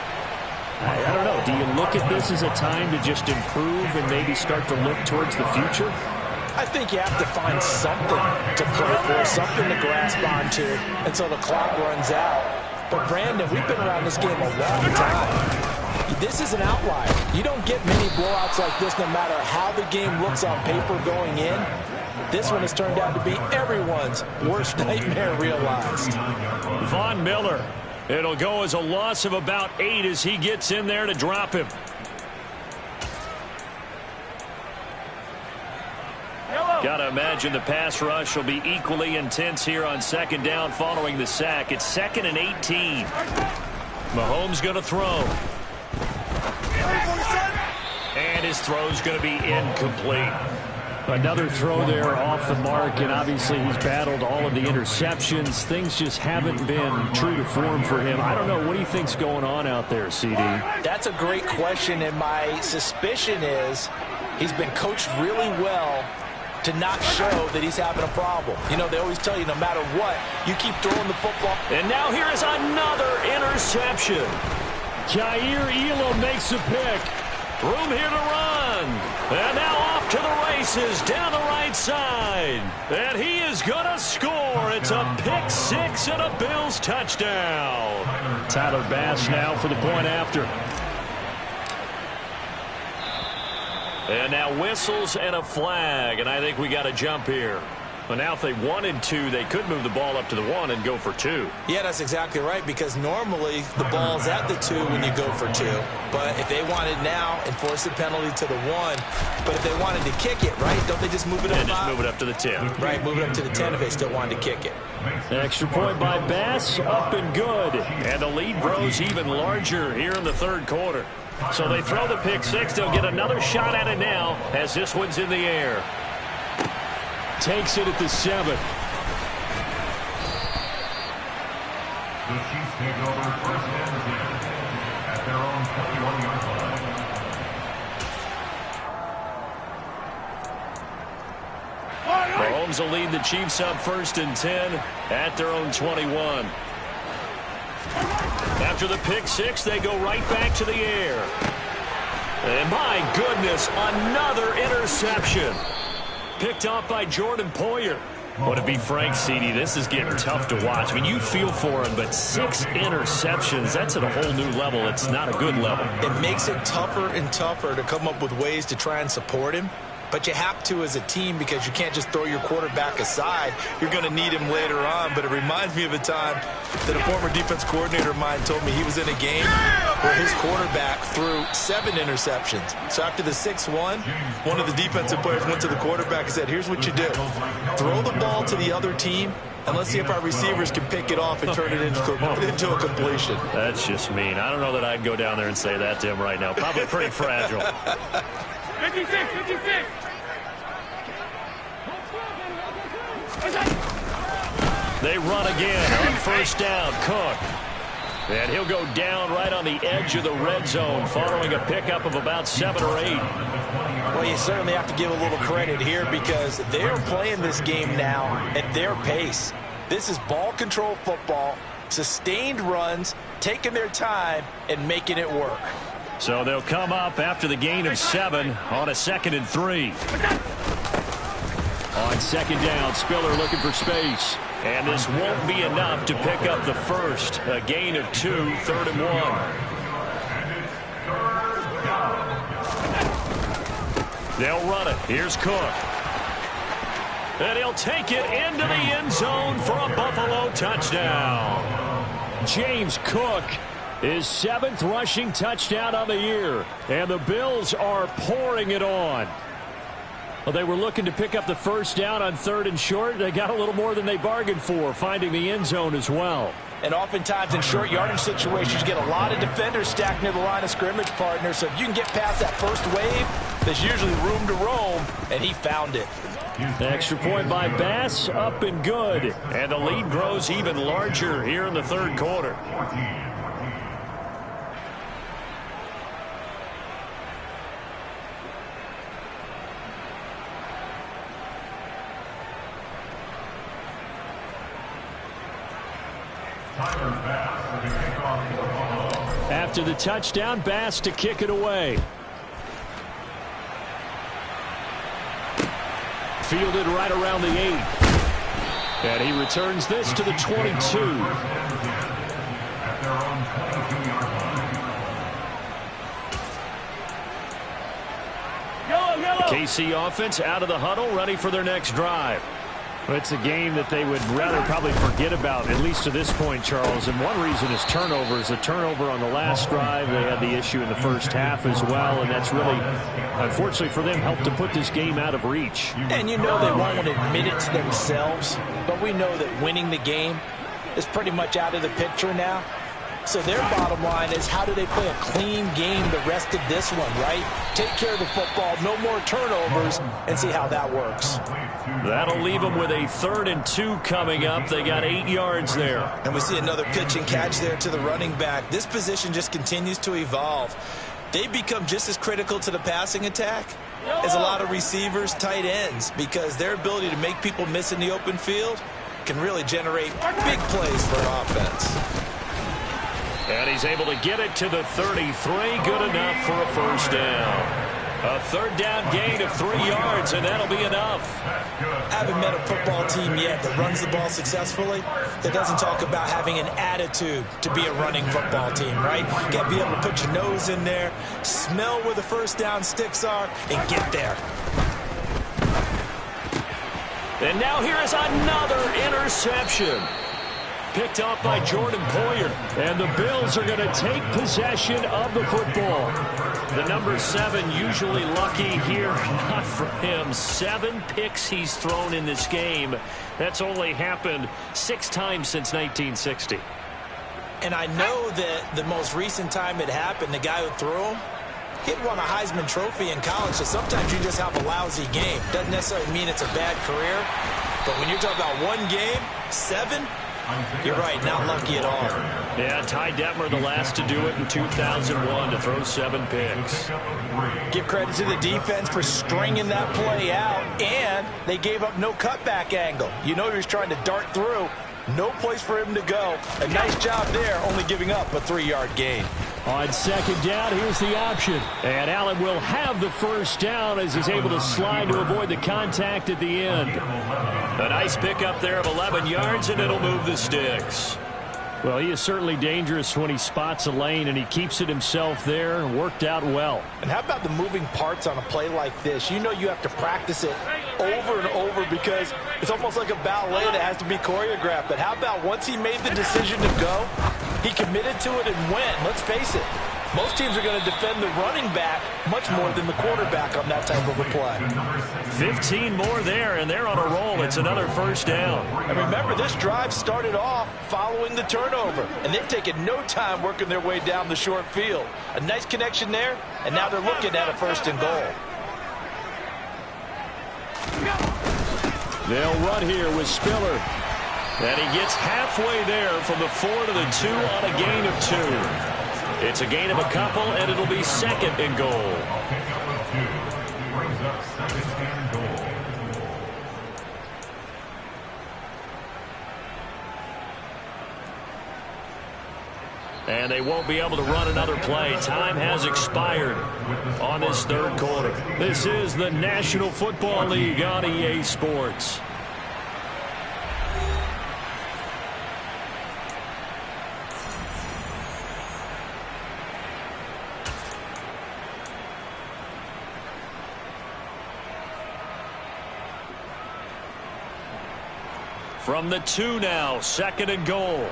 I don't know. Do you look at this as a time to just improve and maybe start to look towards the future? I think you have to find something to play for, something to grasp onto until the clock runs out. But, Brandon, we've been around this game a long time. This is an outlier. You don't get many blowouts like this no matter how the game looks on paper going in. This one has turned out to be everyone's worst nightmare realized. Von Miller. It'll go as a loss of about 8 as he gets in there to drop him. Got to imagine the pass rush will be equally intense here on 2nd down following the sack. It's 2nd and 18. Mahomes going to throw. And his throw's going to be incomplete. Another throw there off the mark, and obviously he's battled all of the interceptions. Things just haven't been true to form for him. I don't know. What do you think's going on out there, CD? That's a great question, and my suspicion is he's been coached really well to not show that he's having a problem. You know, they always tell you no matter what, you keep throwing the football. And now here is another interception. Jair Elam makes a pick. Room here to run. And now off to the races down the right side. And he is going to score. It's a pick 6 and a Bills touchdown. Tyler Bass now for the point after. And now whistles and a flag. And I think we got a jump here. But now if they wanted to, they could move the ball up to the 1 and go for 2. Yeah, that's exactly right, because normally the ball's at the 2 when you go for 2. But if they want it now, enforce the penalty to the 1. But if they wanted to kick it, right, don't they just move it up? And just move it up to the 10. Right, move it up to the 10 if they still wanted to kick it. Extra point by Bass, up and good. And the lead grows even larger here in the 3rd quarter. So they throw the pick 6. They'll get another shot at it now as this one's in the air. Takes it at the 7. The Chiefs take over 1st and 10 at their own 21-yard line. Mahomes will lead the Chiefs up 1st and 10 at their own 21. After the pick 6, they go right back to the air. And my goodness, another interception. Picked off by Jordan Poyer. Well, to be frank, CD, this is getting tough to watch. I mean, you feel for him, but 6 interceptions, that's at a whole new level. It's not a good level. It makes it tougher and tougher to come up with ways to try and support him. But you have to as a team because you can't just throw your quarterback aside. You're going to need him later on. But it reminds me of a time that a former defense coordinator of mine told me he was in a game where his quarterback threw 7 interceptions. So after the 6-1, one of the defensive players went to the quarterback and said, here's what you do. Throw the ball to the other team, and let's see if our receivers can pick it off and turn it into a completion. That's just mean. I don't know that I'd go down there and say that to him right now. Probably pretty fragile. 56. They run again on first down. Cook. And he'll go down right on the edge of the red zone following a pickup of about 7 or 8. Well, you certainly have to give a little credit here because they're playing this game now at their pace. This is ball control football, sustained runs, taking their time, and making it work. So they'll come up after the gain of 7 on a 2nd and 3. On second down, Spiller looking for space. And this won't be enough to pick up the first. A gain of 2, 3rd and 1. They'll run it. Here's Cook. And he'll take it into the end zone for a Buffalo touchdown. James Cook, his 7th rushing touchdown on the year. And the Bills are pouring it on. Well, they were looking to pick up the first down on 3rd and short. They got a little more than they bargained for, finding the end zone as well. And oftentimes in short yardage situations, you get a lot of defenders stacked near the line of scrimmage, partner. So if you can get past that first wave, there's usually room to roam, and he found it. The extra point by Bass, up and good. And the lead grows even larger here in the 3rd quarter. After the touchdown, Bass to kick it away. Fielded right around the 8. And he returns this to the 22. KC offense out of the huddle, ready for their next drive. It's a game that they would rather probably forget about, at least to this point, Charles. And one reason is turnovers. A turnover on the last drive. They had the issue in the first half as well. And that's really, unfortunately for them, helped to put this game out of reach. And you know they won't admit it to themselves. But we know that winning the game is pretty much out of the picture now. So their bottom line is, how do they play a clean game the rest of this one, right? Take care of the football, no more turnovers, and see how that works. That'll leave them with a 3rd and 2 coming up. They got 8 yards there. And we see another pitch and catch there to the running back. This position just continues to evolve. They become just as critical to the passing attack as a lot of receivers, tight ends, because their ability to make people miss in the open field can really generate big plays for an offense. And he's able to get it to the 33. Good enough for a first down. A 3rd down gain of 3 yards, and that'll be enough. Haven't met a football team yet that runs the ball successfully that doesn't talk about having an attitude to be a running football team, right? You got to be able to put your nose in there, smell where the first down sticks are, and get there. And now here is another interception. Picked off by Jordan Poyer. And the Bills are going to take possession of the football. The number 7 usually lucky here. Not for him. 7 picks he's thrown in this game. That's only happened 6 times since 1960. And I know that the most recent time it happened, the guy who threw him, he'd won a Heisman Trophy in college. So sometimes you just have a lousy game. Doesn't necessarily mean it's a bad career. But when you're talking about one game, 7, you're right, not lucky at all. Yeah, Ty Detmer, the last to do it in 2001, to throw 7 picks. Give credit to the defense for stringing that play out, and they gave up no cutback angle. You know he was trying to dart through. No place for him to go. A nice job there, only giving up a 3-yard gain. On second down, here's the option. And Allen will have the first down as he's able to slide to avoid the contact at the end. A nice pickup there of 11 yards, and it'll move the sticks. Well, he is certainly dangerous when he spots a lane, and he keeps it himself there. Worked out well. And how about the moving parts on a play like this? You know you have to practice it over and over because it's almost like a ballet that has to be choreographed. But how about once he made the decision to go, he committed to it and went. Let's face it, most teams are going to defend the running back much more than the quarterback on that type of a play. 15 more there, and they're on a roll. It's another first down. And remember, this drive started off following the turnover, and they've taken no time working their way down the short field. A nice connection there, and now they're looking at a first and goal. They'll run here with Spiller. And he gets halfway there from the 4 to the 2 on a gain of 2. It's a gain of a couple, and it'll be second and goal. Pickup of 2 brings up second and goal. And they won't be able to run another play. Time has expired on this third quarter. This is the National Football League on EA Sports. From the 2 now, second and goal.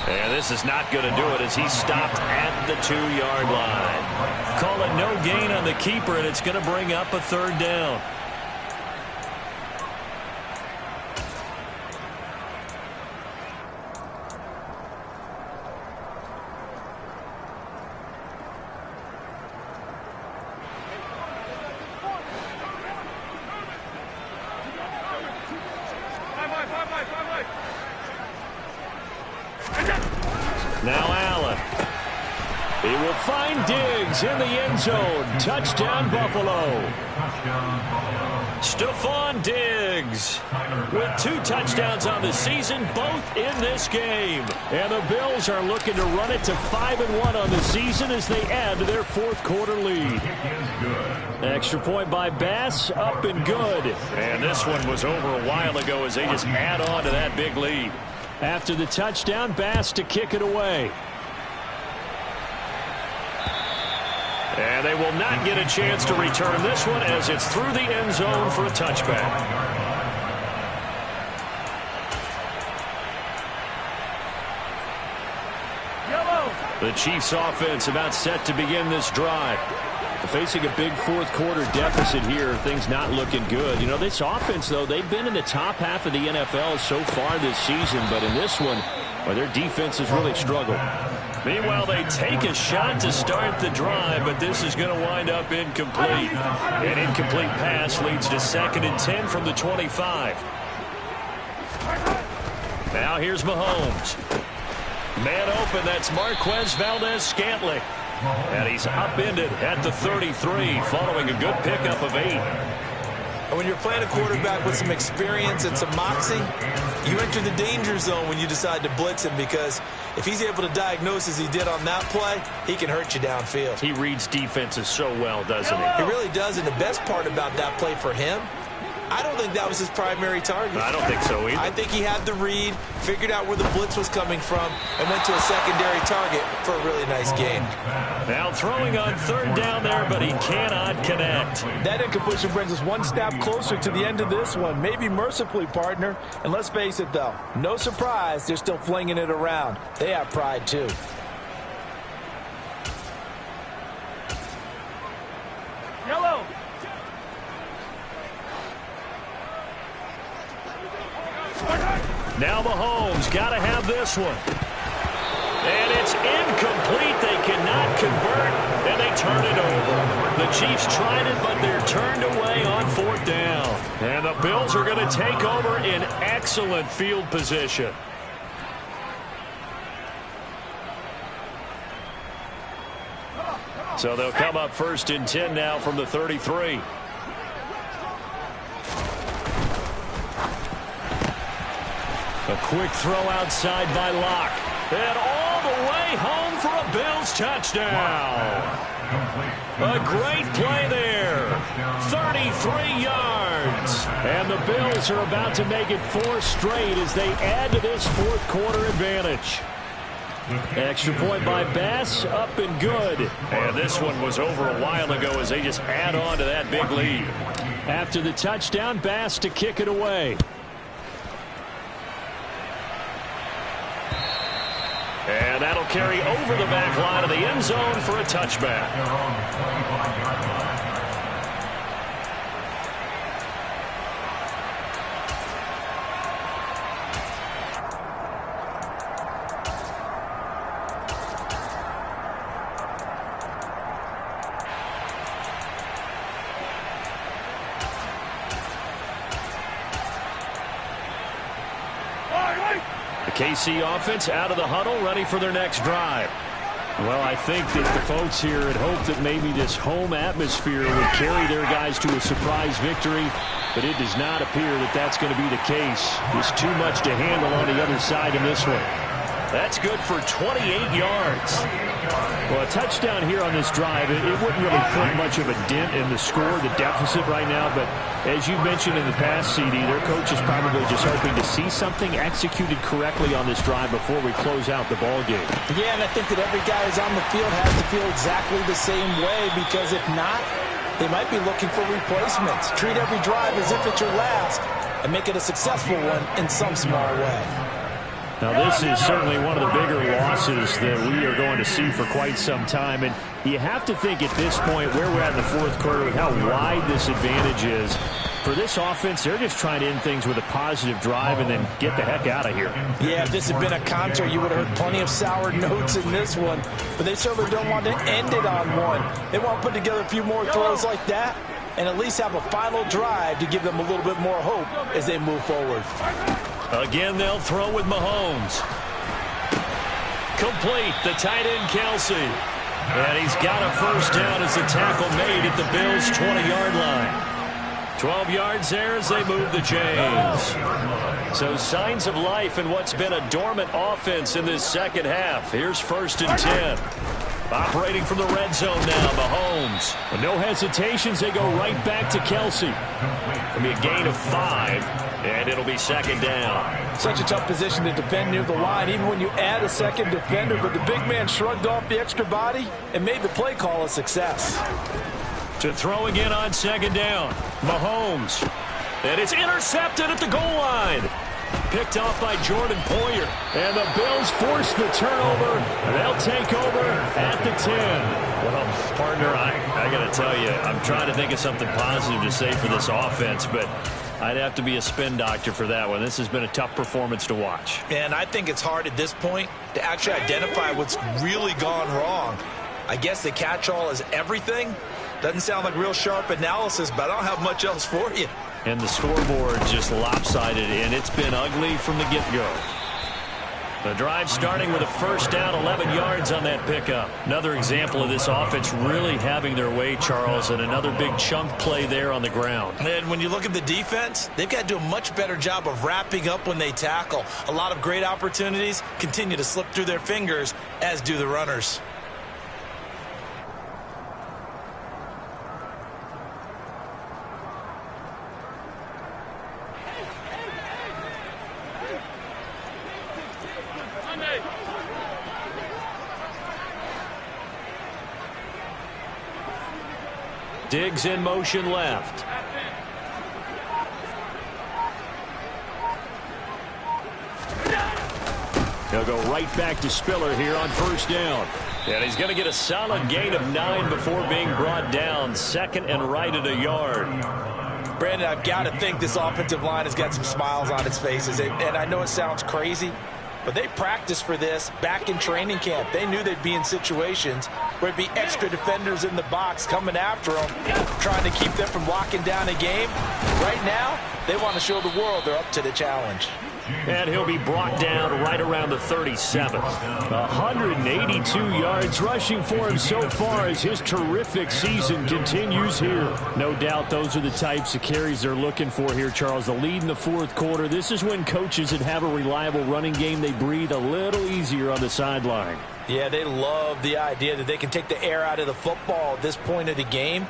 And this is not going to do it as he stopped at the 2-yard line. Call it no gain on the keeper, and it's going to bring up a third down. Now Allen. He will find Diggs in the end zone. Touchdown, Buffalo. Stephon Diggs with 2 touchdowns on the season, both in this game. And the Bills are looking to run it to 5-1 on the season as they add to their fourth quarter lead. Extra point by Bass, up and good. And this one was over a while ago as they just add on to that big lead. After the touchdown, Bass to kick it away. And they will not get a chance to return this one as it's through the end zone for a touchback. The Chiefs offense about set to begin this drive. Facing a big fourth quarter deficit here, things not looking good. You know, this offense, though, they've been in the top half of the NFL so far this season, but in this one, well, their defense has really struggled. Meanwhile, they take a shot to start the drive, but this is going to wind up incomplete. An incomplete pass leads to 2nd and 10 from the 25. Now here's Mahomes. Man open, that's Marquez Valdez-Scantling. And he's upended at the 33 following a good pickup of 8. And when you're playing a quarterback with some experience and some moxie, you enter the danger zone when you decide to blitz him, because if he's able to diagnose as he did on that play, he can hurt you downfield. He reads defenses so well, doesn't he? He really does, and the best part about that play for him, I don't think that was his primary target. I don't think so either. I think he had the read, figured out where the blitz was coming from, and went to a secondary target for a really nice gain. Now throwing on third down there, but he cannot connect. That incompletion brings us one step closer to the end of this one. Maybe mercifully, partner. And let's face it, though, no surprise, they're still flinging it around. They have pride, too. Yellow. Now Mahomes got to have this one. And it's incomplete. They cannot convert, and they turn it over. The Chiefs tried it, but they're turned away on 4th down. And the Bills are going to take over in excellent field position. So they'll come up 1st and 10 now from the 33. A quick throw outside by Locke. And all the way home for a Bills touchdown. A great play there. 33 yards. And the Bills are about to make it 4 straight as they add to this fourth quarter advantage. Extra point by Bass, up and good. And this one was over a while ago as they just add on to that big lead. After the touchdown, Bass to kick it away. And that'll carry over the back line of the end zone for a touchback. KC offense out of the huddle, ready for their next drive. Well, I think that the folks here had hoped that maybe this home atmosphere would carry their guys to a surprise victory, but it does not appear that that's going to be the case. There's too much to handle on the other side in this one. That's good for 28 yards. Well, a touchdown here on this drive, it wouldn't really put much of a dent in the score, the deficit right now, but as you mentioned in the past, CD, their coach is probably just hoping to see something executed correctly on this drive before we close out the ball game. Yeah, and I think that every guy who's on the field has to feel exactly the same way, because if not, they might be looking for replacements. Treat every drive as if it's your last and make it a successful one in some small way. Now, this is certainly one of the bigger losses that we are going to see for quite some time. And you have to think at this point where we're at in the fourth quarter and how wide this advantage is. For this offense, they're just trying to end things with a positive drive and then get the heck out of here. Yeah, if this had been a contra, you would have heard plenty of sour notes in this one. But they certainly don't want to end it on one. They want to put together a few more throws like that and at least have a final drive to give them a little bit more hope as they move forward. Again, they'll throw with Mahomes. Complete, the tight end Kelsey. And he's got a first down as the tackle made at the Bills' 20-yard line. 12 yards there as they move the chains. So signs of life in what's been a dormant offense in this second half. Here's 1st and 10. Operating from the red zone now, Mahomes. With no hesitations, they go right back to Kelsey. It'll be a gain of 5, and it'll be 2nd down. Such a tough position to defend near the line, even when you add a second defender, but the big man shrugged off the extra body and made the play call a success. To throw again on 2nd down, Mahomes. And it's intercepted at the goal line. Picked off by Jordan Poyer. And the Bills force the turnover. And they'll take over at the 10. Well, partner, I got to tell you, I'm trying to think of something positive to say for this offense, but I'd have to be a spin doctor for that one. This has been a tough performance to watch. And I think it's hard at this point to actually identify what's really gone wrong. I guess the catch-all is everything. Doesn't sound like real sharp analysis, but I don't have much else for you. And the scoreboard just lopsided, and it's been ugly from the get-go. The drive starting with a first down, 11 yards on that pickup. Another example of this offense really having their way, Charles, and another big chunk play there on the ground. And when you look at the defense, they've got to do a much better job of wrapping up when they tackle. A lot of great opportunities continue to slip through their fingers, as do the runners. Diggs in motion left. He'll go right back to Spiller here on first down. And he's going to get a solid gain of 9 before being brought down. 2nd and right at a yard. Brandon, I've got to think this offensive line has got some smiles on its faces. And I know it sounds crazy, but they practiced for this back in training camp. They knew they'd be in situations where there'd be extra defenders in the box coming after them, trying to keep them from locking down a game. Right now, they want to show the world they're up to the challenge. And he'll be brought down right around the 37. 182 yards rushing for him so far as his terrific season continues here. No doubt those are the types of carries they're looking for here, Charles. The lead in the fourth quarter. This is when coaches that have a reliable running game, they breathe a little easier on the sideline. Yeah, they love the idea that they can take the air out of the football at this point of the game.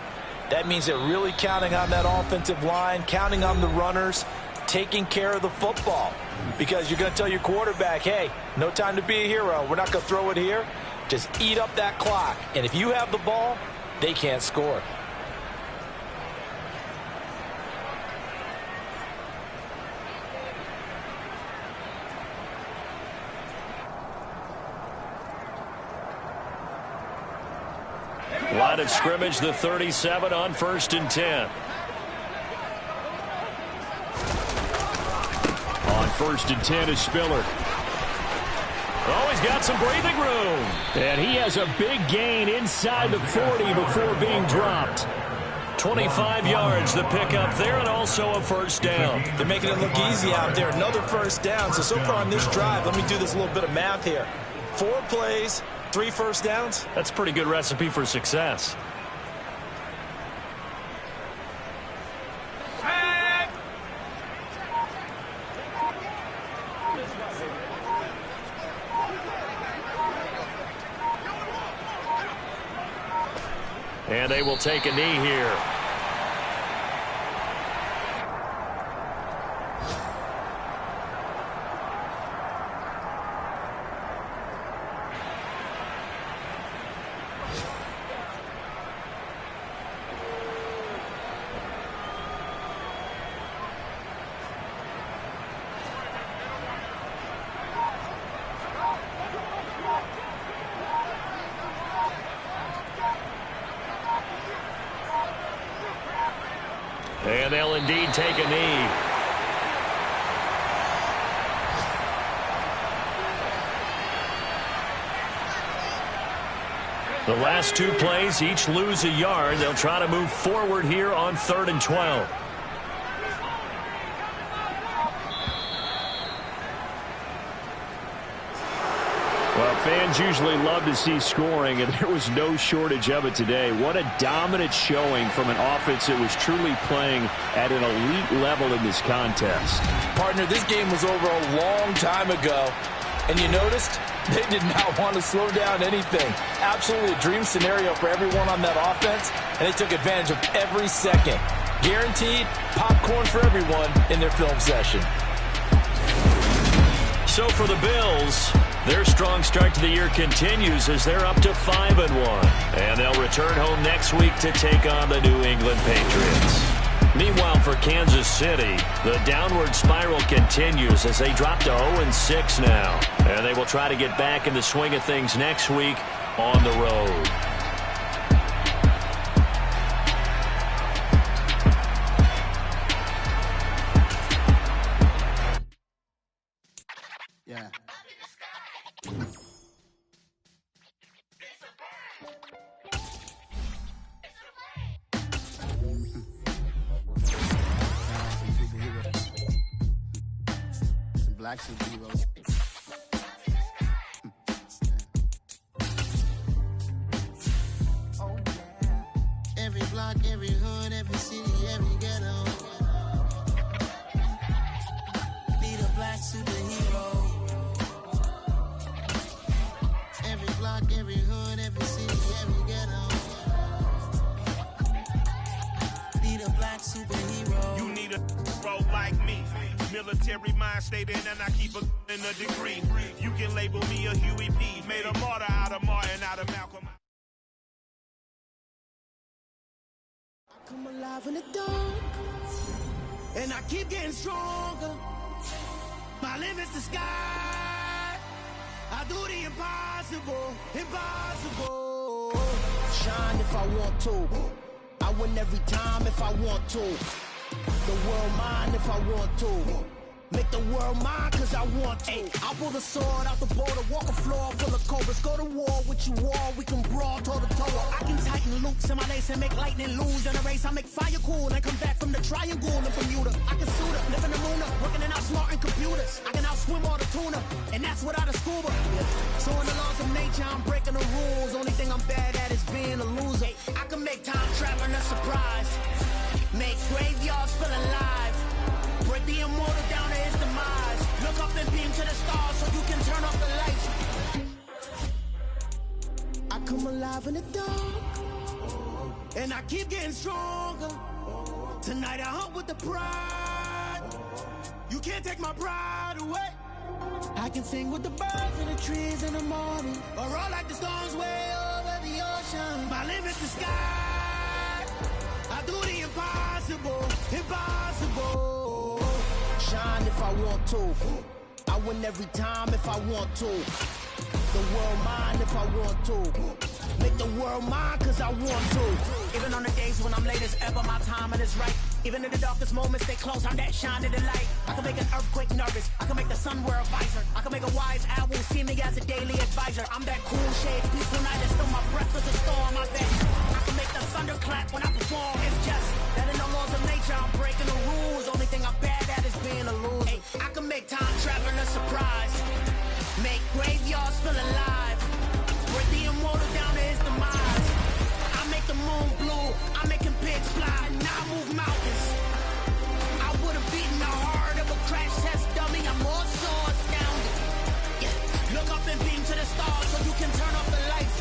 That means they're really counting on that offensive line, counting on the runners, taking care of the football. Because you're going to tell your quarterback, hey, no time to be a hero. We're not going to throw it here. Just eat up that clock. And if you have the ball, they can't score. Line of scrimmage, the 37 on 1st and 10. On 1st and 10 is Spiller. Oh, he's got some breathing room. And he has a big gain inside the 40 before being dropped. 25 yards the pickup there, and also a first down. They're making it look easy out there. Another first down. So far on this drive, let me do this little bit of math here. 4 plays, 3 first downs. That's a pretty good recipe for success. And they will take a knee here. And they'll indeed take a knee. The last 2 plays, each lose a yard. They'll try to move forward here on 3rd and 12. Well, fans usually love to see scoring, and there was no shortage of it today. What a dominant showing from an offense that was truly playing at an elite level in this contest. Partner, this game was over a long time ago, and you noticed they did not want to slow down anything. Absolutely a dream scenario for everyone on that offense, and they took advantage of every second. Guaranteed popcorn for everyone in their film session. So for the Bills, their strong start to the year continues as they're up to 5-1. And they'll return home next week to take on the New England Patriots. Meanwhile, for Kansas City, the downward spiral continues as they drop to 0-6 now. And they will try to get back in the swing of things next week on the road. Yeah. Black superheroes. Oh yeah. Every block, every hood, every city, every ghetto. Be the black superhero. Every block, every hood, every city, every ghetto. Be the black superhero. You need a bro like me. Military mind stated, and I keep in a degree. You can label me a Huey P. Made a martyr out of Martin, out of Malcolm. I come alive in the dark, and I keep getting stronger. My limit's the sky. I do the impossible, impossible. Shine if I want to. I win every time if I want to. The world mine if I want to. Make the world mine cause I want to. I pull the sword out the border, walk a floor full of cobras. Go to war with you all, we can brawl toe to toe. I can tighten loops in my lace and make lightning lose in a race. I make fire cool and come back from the triangle in Bermuda. I can suit up, live in the moon up, working and outsmarting computers. I can outswim all the tuna, and that's without a scuba. So in the laws of nature, I'm breaking the rules. Only thing I'm bad at is being a loser. I can make time traveling a surprise. Make graveyards feel alive. Break the immortal down to his demise. Look up and beam to the stars so you can turn off the lights. I come alive in the dark, and I keep getting stronger. Tonight I hunt with the pride. You can't take my pride away. I can sing with the birds and the trees in the morning, or roll like the storms way over the ocean. My limit's the sky. I do the impossible, impossible. Shine if I want to. I win every time if I want to. The world mine if I want to. Make the world mine cause I want to. Even on the days when I'm late as ever, my timing is right. Even in the darkest moments, stay close, I'm that shine in the light. I can make an earthquake nervous, I can make the sun wear a visor. I can make a wise owl see me as a daily advisor. I'm that cool shade, peaceful night, and still my breath is a storm. I bet I can make the thunder clap when I perform. It's just that in the laws of nature, I'm breaking the rules. Only thing I'm bad at is being a loser. I can make time traveling a surprise. Make graveyards feel alive. Break the immortal down to his demise. I make the moon blue, I'm making pigs fly. Now I move mountains. I would've beaten the heart of a crash test dummy. I'm more so astounded. Yeah. Look up and beam to the stars so you can turn off the lights.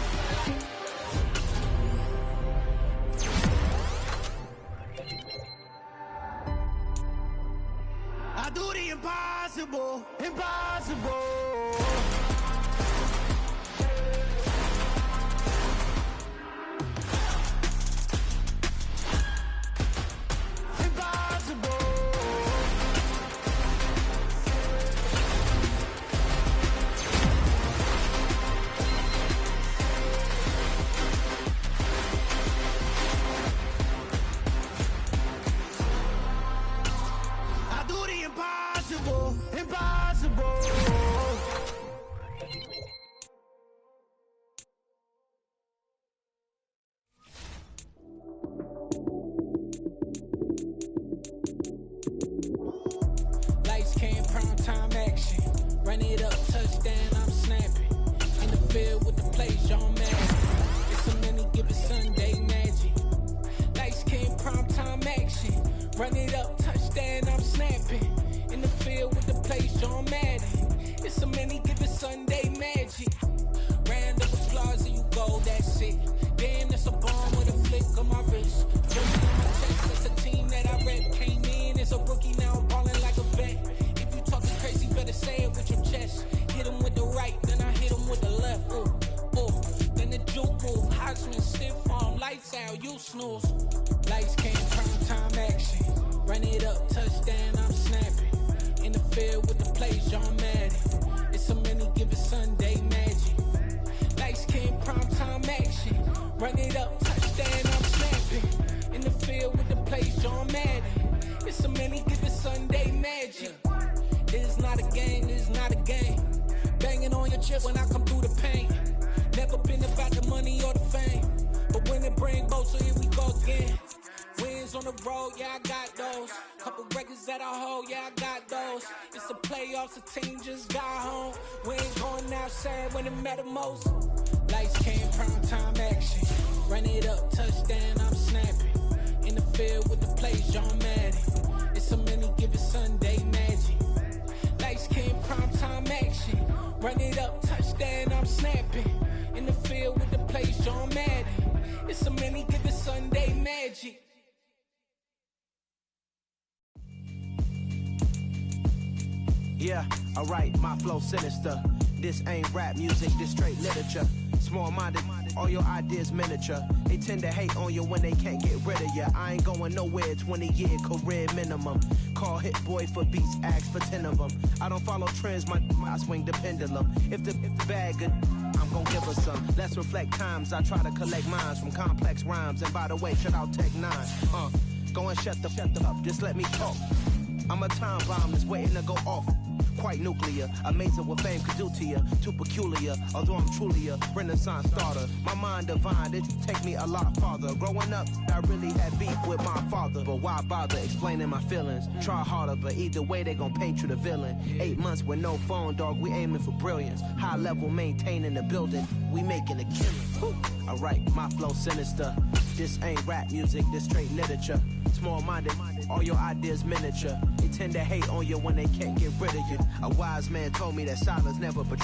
I do the impossible, impossible. Yeah, alright, my flow sinister. This ain't rap music, this straight literature. Small-minded, all your ideas miniature. They tend to hate on you when they can't get rid of you. I ain't going nowhere, 20-year career minimum. Call Hit Boy for beats, ask for 10 of them. I don't follow trends, I swing the pendulum. If the bag good, I'm gon' give her some. Let's reflect times, I try to collect minds from complex rhymes. And by the way, shout out Tech 9. Go and shut the up, just let me talk. I'm a time bomb that's waiting to go off. Quite nuclear, amazing what fame could do to you. Too peculiar, although I'm truly a Renaissance starter. My mind divine, it take me a lot farther. Growing up, I really had beef with my father. But why bother explaining my feelings? Try harder, but either way they gon' paint you the villain. 8 months with no phone, dog, we aiming for brilliance. High level maintaining the building, we making a killing. Alright, my flow sinister. This ain't rap music, this straight literature. Small-minded, all your ideas miniature. They tend to hate on you when they can't get rid of you. A wise man told me that silence never betrays.